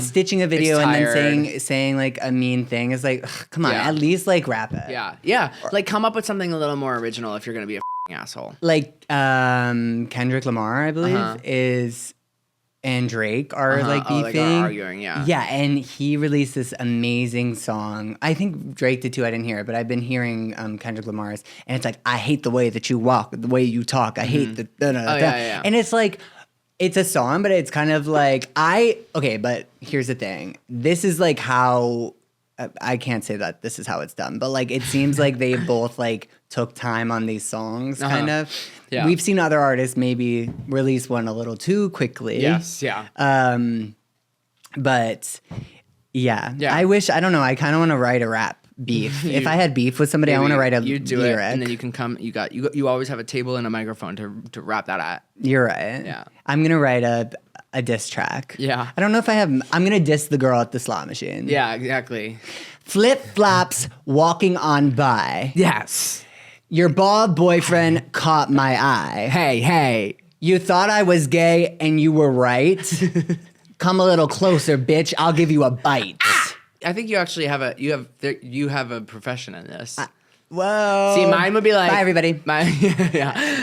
stitching a video and then saying like a mean thing is like, ugh, come on, at least like rap it. Yeah. Like come up with something a little more original if you're gonna be a asshole. Like Kendrick Lamar, I believe, is. And Drake are like beefing. Like are arguing, Yeah, and he released this amazing song. I think Drake did too. I didn't hear it, but I've been hearing Kendrick Lamar's, and it's like, I hate the way that you walk, the way you talk. I hate the and it's like, it's a song, but it's kind of like but here's the thing. This is like how. I can't say that this is how it's done, but like it seems like they both like took time on these songs, kind of. Yeah. We've seen other artists maybe release one a little too quickly. Yes, yeah. But yeah. I don't know. I kind of want to write a rap beef. If I had beef with somebody, I want to write a you do lyric. It, and then you can come. You always have a table and a microphone to rap that at. You're right. Yeah. I'm gonna write a diss track. Yeah. I don't know if I'm gonna diss the girl at the slot machine. Yeah, exactly. Flip flops walking on by. Yes. Your bald boyfriend caught my eye. Hey. You thought I was gay and you were right. Come a little closer, bitch. I'll give you a bite. I think you actually have a profession in this. Whoa. See, mine would be like... Bye, everybody.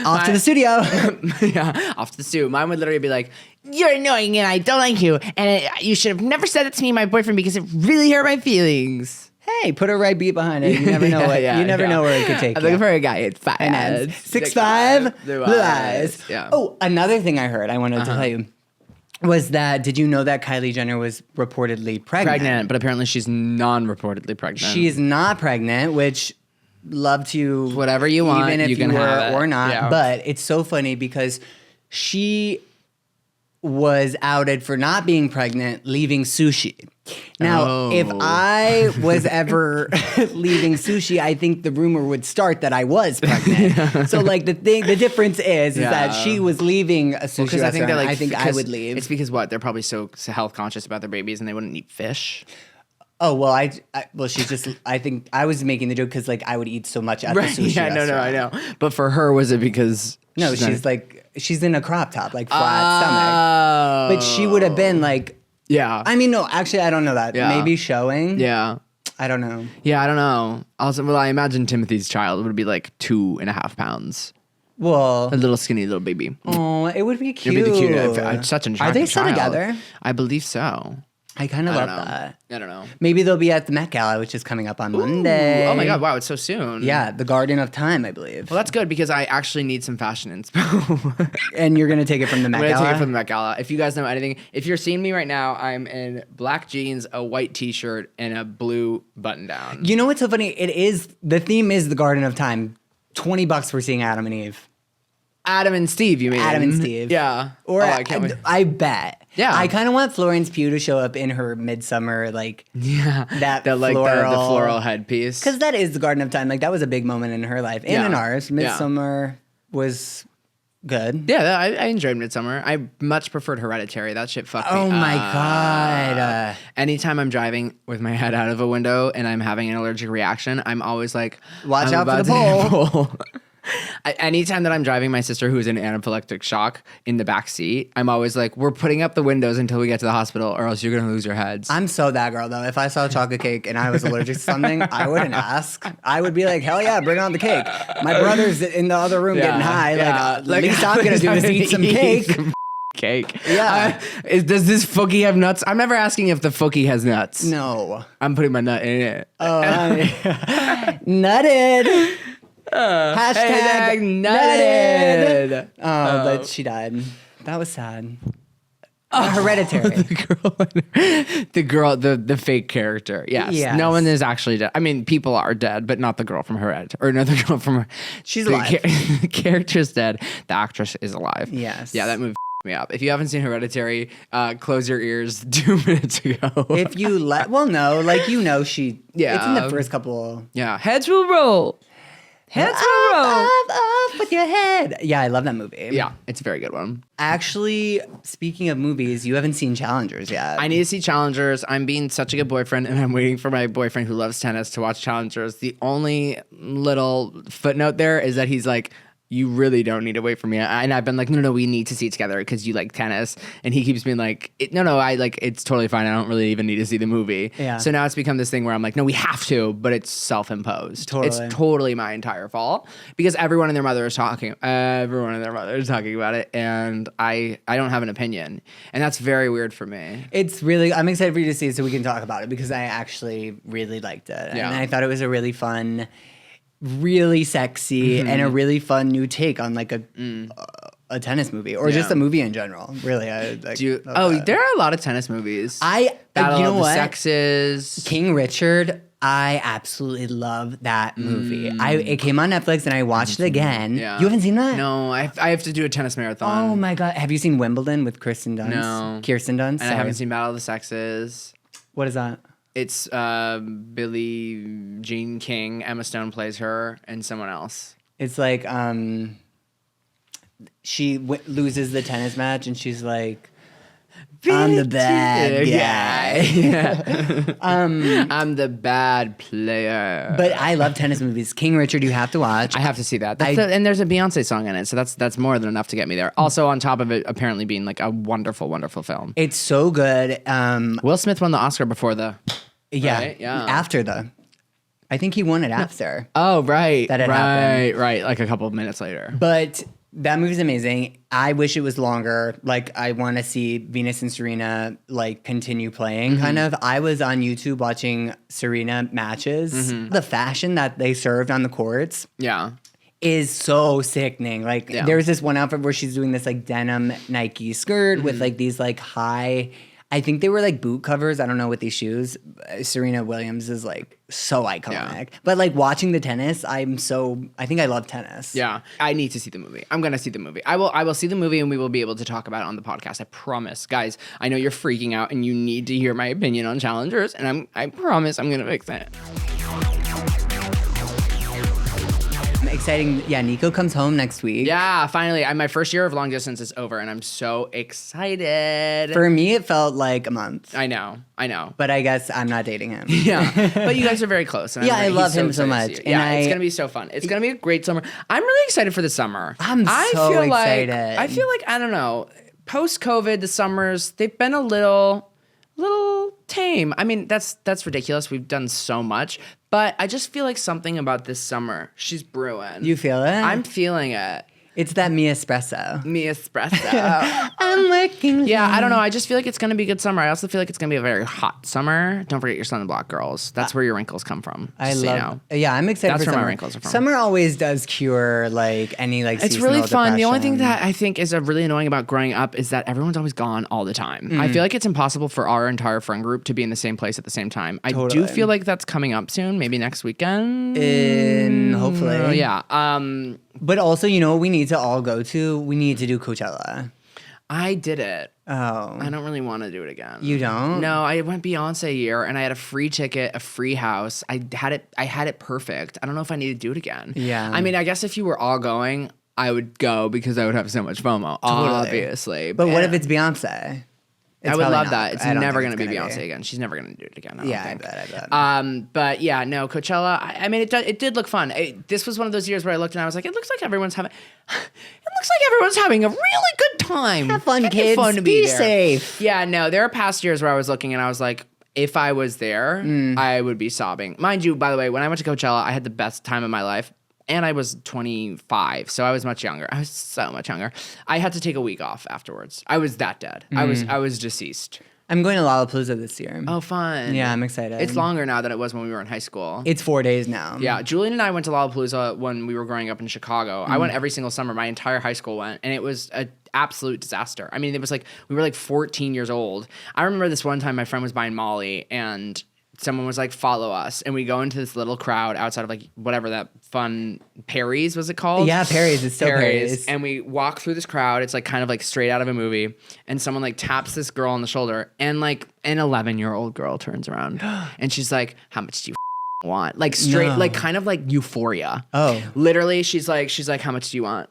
Off to the studio. Off to the studio. Mine would literally be like, you're annoying and I don't like you. And you should have never said it to me, my boyfriend, because it really hurt my feelings. Hey, put a right beat behind it. You never know know where it could take you. I'm looking for a guy at 5 6'5", blue eyes. Yeah. Oh, another thing I heard I wanted to tell you. was that, did you know that Kylie Jenner was reportedly pregnant? But apparently she's non-reportedly pregnant. She is not pregnant, which love to whatever you want, even if you can were have it. or not. Yeah. But it's so funny because she was outed for not being pregnant, leaving sushi. Now, if I was ever leaving sushi, I think the rumor would start that I was pregnant. So, like, the difference is that she was leaving a sushi because restaurant. I think I would leave. It's because they're probably so health conscious about their babies and they wouldn't eat fish. Oh, well, well, she's just, I think I was making the joke because, like, I would eat so much at the sushi restaurant. No, I know. But for her, was it because... No, she's in a crop top, like flat stomach. But she would have been like... Yeah. I mean, no, actually, I don't know that. Yeah. Maybe showing. Yeah. I don't know. Yeah, I don't know. Also, well, I imagine Timothy's child would be like 2.5 pounds. Well... A little skinny little baby. Oh, it would be cute. It'd be the cute. Such an attractive Are they still child. together? I believe so. I kind of love that. I don't know. Maybe they'll be at the Met Gala, which is coming up on Monday. Oh my God, wow, it's so soon. Yeah, the Garden of Time, I believe. Well, that's good because I actually need some fashion inspo. And you're going to take it from the Met I'm Gala? going to take it from the Met Gala. If you guys know anything, if you're seeing me right now, I'm in black jeans, a white t-shirt, and a blue button down. You know what's so funny? The theme is the Garden of Time. $20 for seeing Adam and Eve. Adam and Steve, you mean? Adam and Steve. Yeah. Or I can't wait. I bet. Yeah. I kind of want Florence Pugh to show up in her midsummer, like, that the floral. floral headpiece. Because that is the Garden of Time. Like, that was a big moment in her life. And in ours. Yeah. Midsummer was good. Yeah, I enjoyed Midsummer. I much preferred Hereditary. That shit fucked me Oh, up. my God. Anytime I'm driving with my head out of a window and I'm having an allergic reaction, I'm always like, Watch I'm out for about the to hit a pole. pole. Anytime that I'm driving my sister who's in anaphylactic shock in the back seat, I'm always like, we're putting up the windows until we get to the hospital or else you're going to lose your heads. I'm so that girl, though. If I saw a chocolate cake and I was allergic to something, I wouldn't ask. I would be like, hell yeah, bring on the cake. My brother's in the other room getting high. Like, least I'm going to do is eat some cake. Cake. Yeah. Does this Fookie have nuts? I'm never asking if the Fookie has nuts. No. I'm putting my nut in it. Oh, nutted. Hashtag nutted. Oh, but she died. That was sad. Hereditary. The fake character. Yes. Yes. No one is actually dead. I mean, people are dead, but not the girl from Hereditary. Or another girl from She's the alive. The character's dead. The actress is alive. Yes. Yeah, that movie me up. If you haven't seen Hereditary, close your ears 2 minutes ago. If you well, no, like, she. Yeah. It's in the first couple. Yeah. Heads will roll. Heads will roll. Up with your head. Yeah, I love that movie. Yeah, it's a very good one. Actually, speaking of movies, you haven't seen Challengers yet. I need to see Challengers. I'm being such a good boyfriend, and I'm waiting for my boyfriend who loves tennis to watch Challengers. The only little footnote there is that he's like, you really don't need to wait for me. And I've been like, no, we need to see it together because you like tennis. And he keeps being like, it's totally fine. I don't really even need to see the movie. Yeah. So now it's become this thing where I'm like, no, we have to, but it's self-imposed. Totally. It's totally my entire fault because everyone and their mother is talking. Everyone and their mother is talking about it. And I don't have an opinion. And that's very weird for me. It's really, I'm excited for you to see it so we can talk about it because I actually really liked it. Yeah. And I thought it was a really fun, really sexy, and a really fun new take on like a tennis movie or just a movie in general. Really, love that. There are a lot of tennis movies. You know of the what? Sexes. King Richard. I absolutely love that movie. It came on Netflix and I watched it again. Yeah. You haven't seen that? No, I have to do a tennis marathon. Oh my God! Have you seen Wimbledon with Kirsten Dunst? No. Kirsten Dunst. And I haven't seen Battle of the Sexes. What is that? It's Billie Jean King. Emma Stone plays her, and someone else. It's like she loses the tennis match and she's like, I'm the bad guy. Yeah. I'm the bad player. But I love tennis movies. King Richard, you have to watch. I have to see that. And there's a Beyonce song in it, so that's more than enough to get me there. Also, on top of it, apparently being like a wonderful, wonderful film. It's so good. Will Smith won the Oscar before the. Yeah, right? Yeah. after I think he won it after. Oh, right. That had happened. Right. Like a couple of minutes later. But that movie's amazing. I wish it was longer. Like, I want to see Venus and Serena like continue playing. Kind of. I was on YouTube watching Serena matches. The fashion that they served on the courts. Yeah. is so sickening. Like there's this one outfit where she's doing this like denim Nike skirt with like these like high, I think they were like boot covers. I don't know with these shoes. Serena Williams is like so iconic. Yeah. But like watching the tennis, I think I love tennis. Yeah. I need to see the movie. I'm going to see the movie. I will see the movie and we will be able to talk about it on the podcast. I promise. Guys, I know you're freaking out and you need to hear my opinion on Challengers, and I promise I'm going to fix it. Exciting. Yeah, Nico comes home next week. Yeah, finally. My first year of long distance is over, and I'm so excited. For me, it felt like a month. I know. But I guess I'm not dating him. Yeah, but you guys are very close. And I love him so much. Yeah, it's going to be so fun. It's going to be a great summer. I'm really excited for the summer. I'm so excited. I feel like, I don't know, post-COVID, the summers, they've been a little tame. I mean, that's ridiculous. We've done so much, but I just feel like something about this summer. She's brewing. You feel it? I'm feeling it. It's that me espresso. I'm working. Yeah, I don't know. I just feel like it's going to be a good summer. I also feel like it's going to be a very hot summer. Don't forget your sunblock, girls. That's where your wrinkles come from. Yeah, I'm excited That's for where summer. My wrinkles are from. Summer always does cure like any like it's really fun. The only thing that I think is really annoying about growing up is that everyone's always gone all the time. I feel like it's impossible for our entire friend group to be in the same place at the same time. I do feel like that's coming up soon, maybe next weekend. Hopefully. Yeah. But also, you know what we need to all go to? We need to do Coachella. I did it. Oh. I don't really want to do it again. You don't? No, I went Beyonce a year and I had a free ticket, a free house. I had it perfect. I don't know if I need to do it again. Yeah. I mean, I guess if you were all going, I would go because I would have so much FOMO, obviously. But what if it's Beyonce? I would love that. It's never going to be Beyonce again. She's never going to do it again. I bet. But yeah, no, Coachella. I mean, it did look fun. This was one of those years where I looked and I was like, it looks like everyone's having a really good time. Have fun, kids. Fun to be there. Safe. Yeah, no, there are past years where I was looking and I was like, if I was there, I would be sobbing. Mind you, by the way, when I went to Coachella, I had the best time of my life. And I was 25, so I was much younger. I was so much younger. I had to take a week off afterwards. I was that dead. I was deceased. I'm going to Lollapalooza this year. Oh, fun. Yeah, I'm excited. It's longer now than it was when we were in high school. It's 4 days now. Yeah, Julian and I went to Lollapalooza when we were growing up in Chicago. I went every single summer. My entire high school went, and it was an absolute disaster. I mean, it was like, we were like 14 years old. I remember this one time my friend was buying Molly, and someone was like, follow us. And we go into this little crowd outside of like whatever that fun Perry's was it called? Yeah, Perry's. It's still Perry's. And we walk through this crowd. It's like kind of like straight out of a movie. And someone like taps this girl on the shoulder. And like an 11-year-old girl turns around. And she's like, how much do you want? Like straight, like kind of like Euphoria. Oh. Literally, she's like, how much do you want?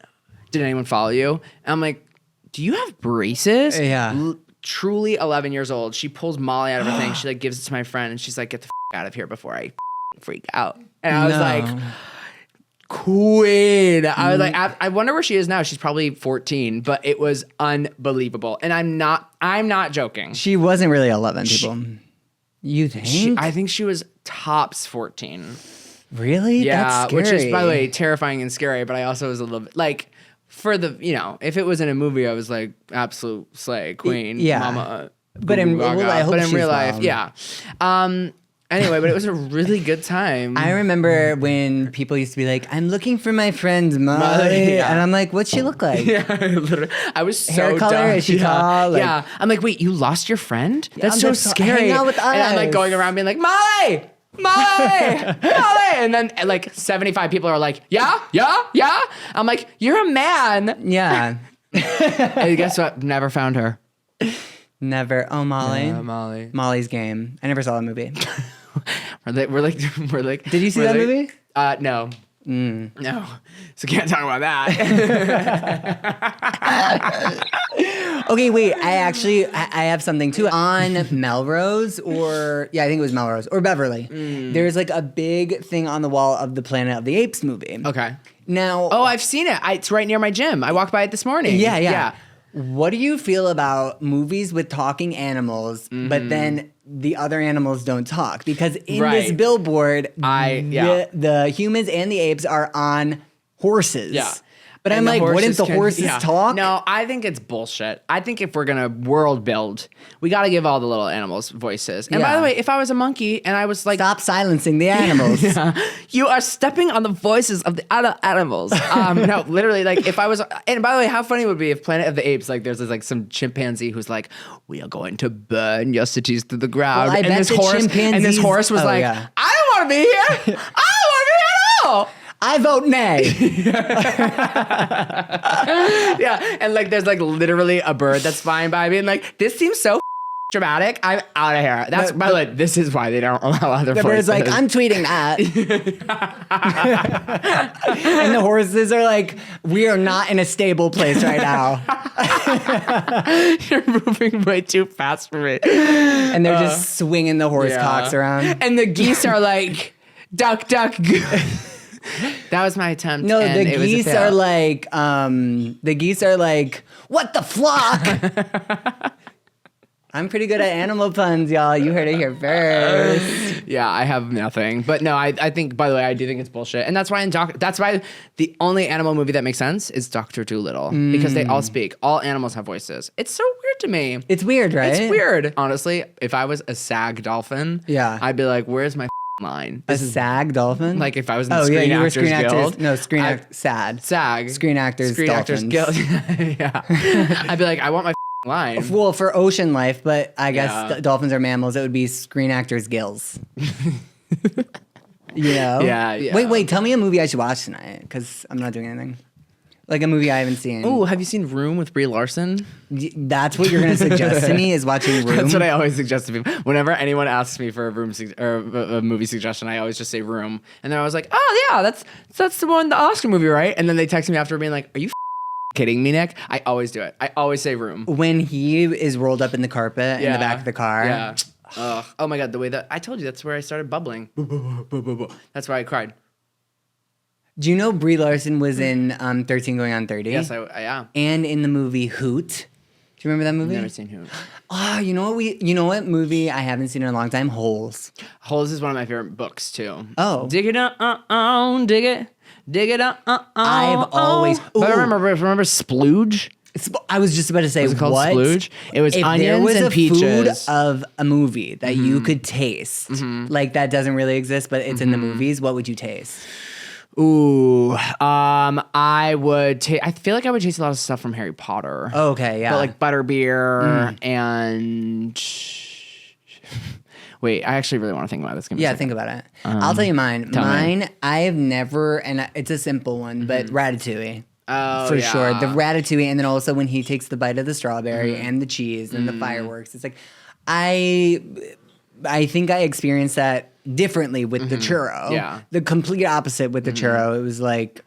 Did anyone follow you? And I'm like, do you have braces? Yeah. Truly 11 years old. She pulls Molly out of her thing. She like gives it to my friend and she's like, get the out of here before I freak out. And I was like, queen. I was like, I wonder where she is now. She's probably 14, but it was unbelievable. And I'm not joking. She wasn't really 11, people. You think? I think she was tops 14. Really? Yeah, that's scary. Which is, by the way, terrifying and scary, but I also was a little bit like, for the, if it was in a movie, I was like, absolute slay, queen, mama. But in real life, yeah. Anyway, but it was a really good time. I remember when people used to be like, I'm looking for my friend Molly. Yeah. And I'm like, what's she look like? Yeah, literally. I was so hair color? dumb. Is she tall? Like, yeah. I'm like, wait, you lost your friend? That's so scary. Hang out with us. And I'm like going around being like, Molly! And then like 75 people are like, yeah. I'm like, you're a man. Yeah. And guess what? Never found her. Never. Oh, Molly. Yeah, Molly. Molly's Game. I never saw that movie. we're like. Did you see that movie? No. No. So can't talk about that. Okay, wait. I have something too. On Melrose I think it was Melrose or Beverly. There's like a big thing on the wall of the Planet of the Apes movie. Okay. Now. Oh, I've seen it. It's right near my gym. I walked by it this morning. Yeah. What do you feel about movies with talking animals, but then the other animals don't talk? Because in this billboard, the humans and the apes are on horses. Yeah. But I'm And the like, wouldn't the horses yeah. talk? No, I think it's bullshit. I think if we're gonna world build, we got to give all the little animals voices. And by Yeah. the way, if I was a monkey and I was like, Stop silencing the animals. yeah, you are stepping on the voices of the other animals. No, literally, like if I was, and by the way, how funny it would be if Planet of the Apes, like there's this, like some chimpanzee who's like, we are going to burn your cities to the ground. Well, I bet the and this chimpanzees- horse was Oh, like, yeah. I don't want to be here. I don't want to be here at all. I vote nay. Yeah, and like there's like literally a bird that's flying by me and like, this seems so dramatic. I'm out of here. That's by the way, this is why they don't allow other The voices. bird's like, I'm tweeting that. And the horses are like, we are not in a stable place right now. You're moving way too fast for me. And they're just swinging the horse cocks around. And the geese are like, duck, duck, goose. That was my attempt. No, and the it was a geese fail. are like, what the flock? I'm pretty good at animal puns, y'all. You heard it here first. Yeah, I have nothing. But no, I think, by the way, I do think it's bullshit. And that's why that's why the only animal movie that makes sense is Dr. Dolittle. Because they all speak. All animals have voices. It's so weird to me. It's weird, right? It's weird. Honestly, if I was a SAG dolphin, Yeah. I'd be like, where's my line? A SAG dolphin? Like if I was in the Screen you were Actors Screen Actors. Guild. No, SAD. SAG. Screen Actors Screen Actors Dolphins. Guild. Yeah. I'd be like, I want my line. Well, for ocean life, but I guess Yeah. dolphins are mammals. It would be Screen Actors Gills. You know? Yeah. Wait. Tell me a movie I should watch tonight because I'm not doing anything. Like a movie I haven't seen. Oh, have you seen Room with Brie Larson? That's what you're going to suggest to me is watching Room? That's what I always suggest to people. Whenever anyone asks me for a a movie suggestion, I always just say Room. And then I was like, oh yeah, that's the one, the Oscar movie, right? And then they text me after being like, are you kidding me, Nick? I always do it. I always say Room. When he is rolled up in the carpet in the back of the car. Yeah. Ugh. Oh my God, the way that I told you, that's where I started bubbling. That's why I cried. Do you know Brie Larson was in 13 Going on 30? Yes, I yeah. And in the movie Hoot. Do you remember that movie? Never seen Hoot. Oh, you know what movie I haven't seen in a long time? Holes. Holes is one of my favorite books too. Oh. Dig it dig it. Dig it I've always- But Ooh. remember Splooge? I was just about to say, Was it called what? Splooge? It was if onions there was and a peaches. food of a movie that you could taste, like that doesn't really exist, but it's in the movies, what would you taste? Ooh, I would take. I feel like I would taste a lot of stuff from Harry Potter. Oh, okay, yeah. But like butterbeer and. Wait, I actually really want to think about this. Give me a Yeah, second. think about it. I'll tell you mine. tell me. Mine, I have never, and it's a simple one, but Ratatouie. Oh, For yeah. sure. The Ratatouille, and then also when he takes the bite of the strawberry and the cheese and the fireworks. It's like, I think I experienced that differently with the churro. Yeah. The complete opposite with the churro. It was like,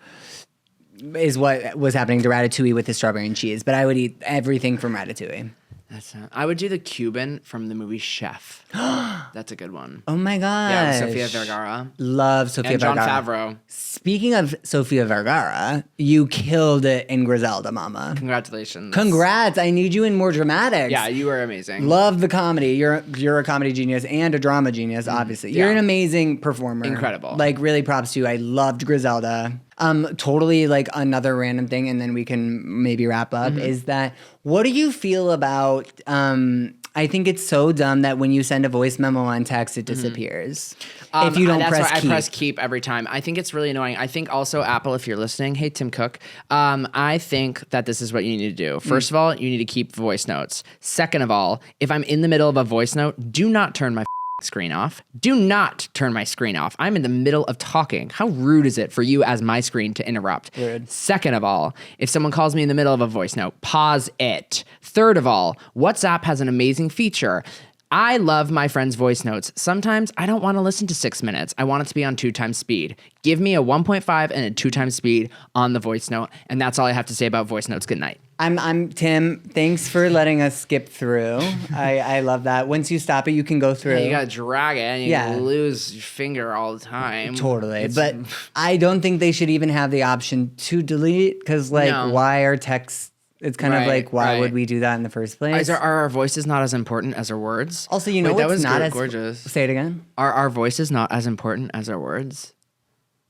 is what was happening to Ratatouille with the strawberry and cheese. But I would eat everything from Ratatouille. I would do the Cuban from the movie Chef. That's a good one. Oh my gosh. Yeah, Sofia Vergara Love Sofia and Jon Vergara. Favreau. Speaking of Sofia Vergara, you killed it in Griselda, mama. Congratulations. Congrats. I need you in more dramatics. Yeah, you were amazing. Love the comedy. You're a comedy genius and a drama genius, obviously. You're Yeah. an amazing performer. Incredible. Like, really props to you. I loved Griselda. Totally like another random thing, and then we can maybe wrap up, is that what do you feel about I think it's so dumb that when you send a voice memo on text, it disappears. If you don't that's press why keep. I press keep every time. I think it's really annoying. I think also Apple, if you're listening, hey Tim Cook, I think that this is what you need to do. First of all, you need to keep voice notes. Second of all, if I'm in the middle of a voice note, do not turn my screen off. Do not turn my screen off. I'm in the middle of talking. How rude is it for you as my screen to interrupt? Rude. Second of all, if someone calls me in the middle of a voice note, pause it. Third of all, WhatsApp has an amazing feature. I love my friends' voice notes. Sometimes I don't want to listen to 6 minutes. I want it to be on 2 times speed. Give me a 1.5 and a 2 times speed on the voice note. And that's all I have to say about voice notes. Good night. I'm Tim. Thanks for letting us skip through. I love that. Once you stop it, you can go through. You gotta drag it and you Yeah. lose your finger all the time. Totally. It's- But I don't think they should even have the option to delete because, like, No. why are texts? It's kind of Right, like, why right. would we do that in the first place? Are our voices not as important as our words? Also, you know Wait, that what's was not as gorgeous. Say it again. Are our voices not as important as our words?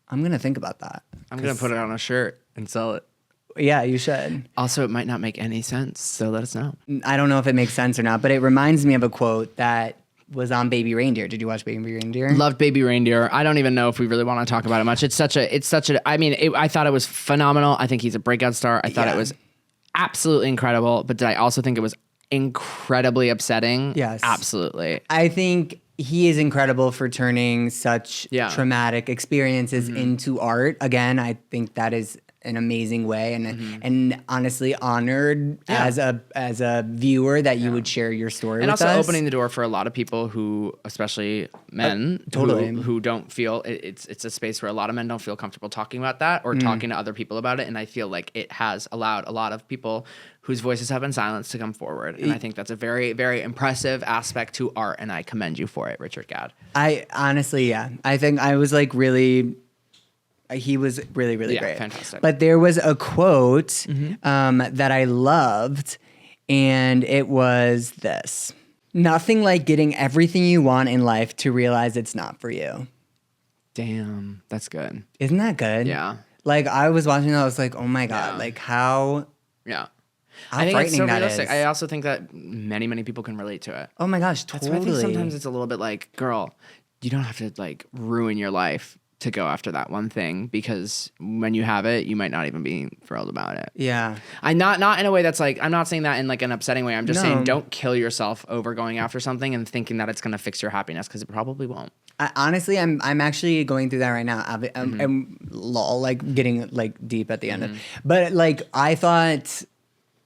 I'm gonna think about that. I'm gonna put it on a shirt and sell it. Yeah, you should. Also, it might not make any sense, so let us know. I don't know if it makes sense or not, but it reminds me of a quote that was on Baby Reindeer. Did you watch Baby Reindeer? Loved Baby Reindeer. I don't even know if we really want to talk about it much. I thought it was phenomenal. I think he's a breakout star. I thought it was absolutely incredible, but did I also think it was incredibly upsetting? Yes. Absolutely. I think he is incredible for turning such traumatic experiences into art. Again, I think that is an amazing way, and honestly honored as a viewer that you would share your story and with also us. opening the door for a lot of people who, especially men, who don't feel it's a space where a lot of men don't feel comfortable talking about that or talking to other people about it, and I feel like it has allowed a lot of people whose voices have been silenced to come forward, and I think that's a very, very impressive aspect to art, and I commend you for it, Richard Gadd. I honestly, I think I was like really. He was really, really great. Fantastic. But there was a quote that I loved, and it was this: "Nothing like getting everything you want in life to realize it's not for you." Damn, that's good. Isn't that good? Yeah. Like, I was watching that, I was like, oh my God, like how I think it's so frightening that realistic. is. I also think that many, many people can relate to it. Oh my gosh, That's totally. why I think sometimes it's a little bit like, girl, you don't have to like ruin your life to go after that one thing, because when you have it, you might not even be thrilled about it. Yeah. I'm not in a way that's like, I'm not saying that in like an upsetting way. I'm just saying don't kill yourself over going after something and thinking that it's going to fix your happiness, because it probably won't. Honestly, I'm actually going through that right now. I'm like getting like deep at the end of, but like I thought.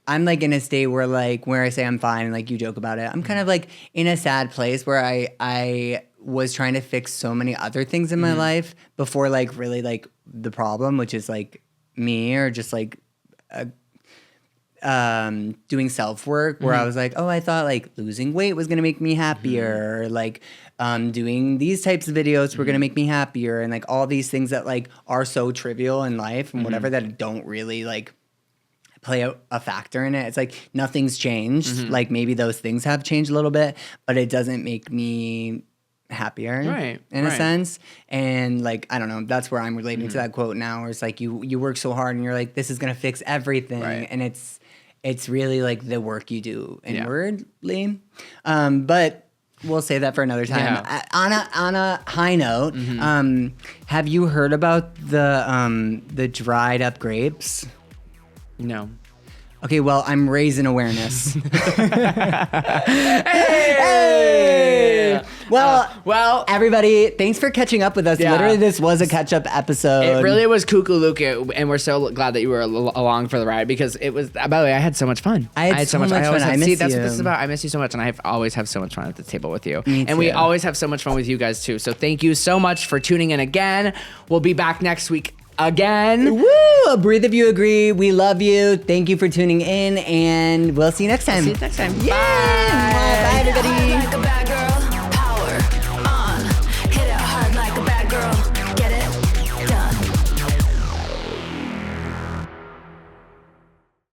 I'm like in a state where like where I say I'm fine and like you joke about it. I'm kind of like in a sad place where I was trying to fix so many other things in my life before like really like the problem, which is like me, or just like doing self work, where I was like, oh, I thought like losing weight was gonna make me happier, or like doing these types of videos were gonna make me happier, and like all these things that like are so trivial in life and whatever that don't really like play a factor in it. It's like nothing's changed. Like maybe those things have changed a little bit, but it doesn't make me happier, in a sense. And like, I don't know, that's where I'm relating to that quote now, where it's like you work so hard and you're like, this is gonna fix everything, and it's really like the work you do inwardly. But we'll save that for another time. On a high note, have you heard about the dried up grapes? No. Okay, well, I'm raising awareness. Hey! Well, everybody, thanks for catching up with us. Yeah. Literally, this was a catch-up episode. It really was cuckoo-luke, and we're so glad that you were along for the ride, because it was, by the way, I had so much fun. I had so much fun. I miss see, that's you. what this is about. I miss you so much, and I always have so much fun at the table with you. Me and we too. always have so much fun with you guys, too. So thank you so much for tuning in again. We'll be back next week again. Woo! Breathe if you agree. We love you. Thank you for tuning in, and we'll see you next time. See you next time. Yeah. Bye.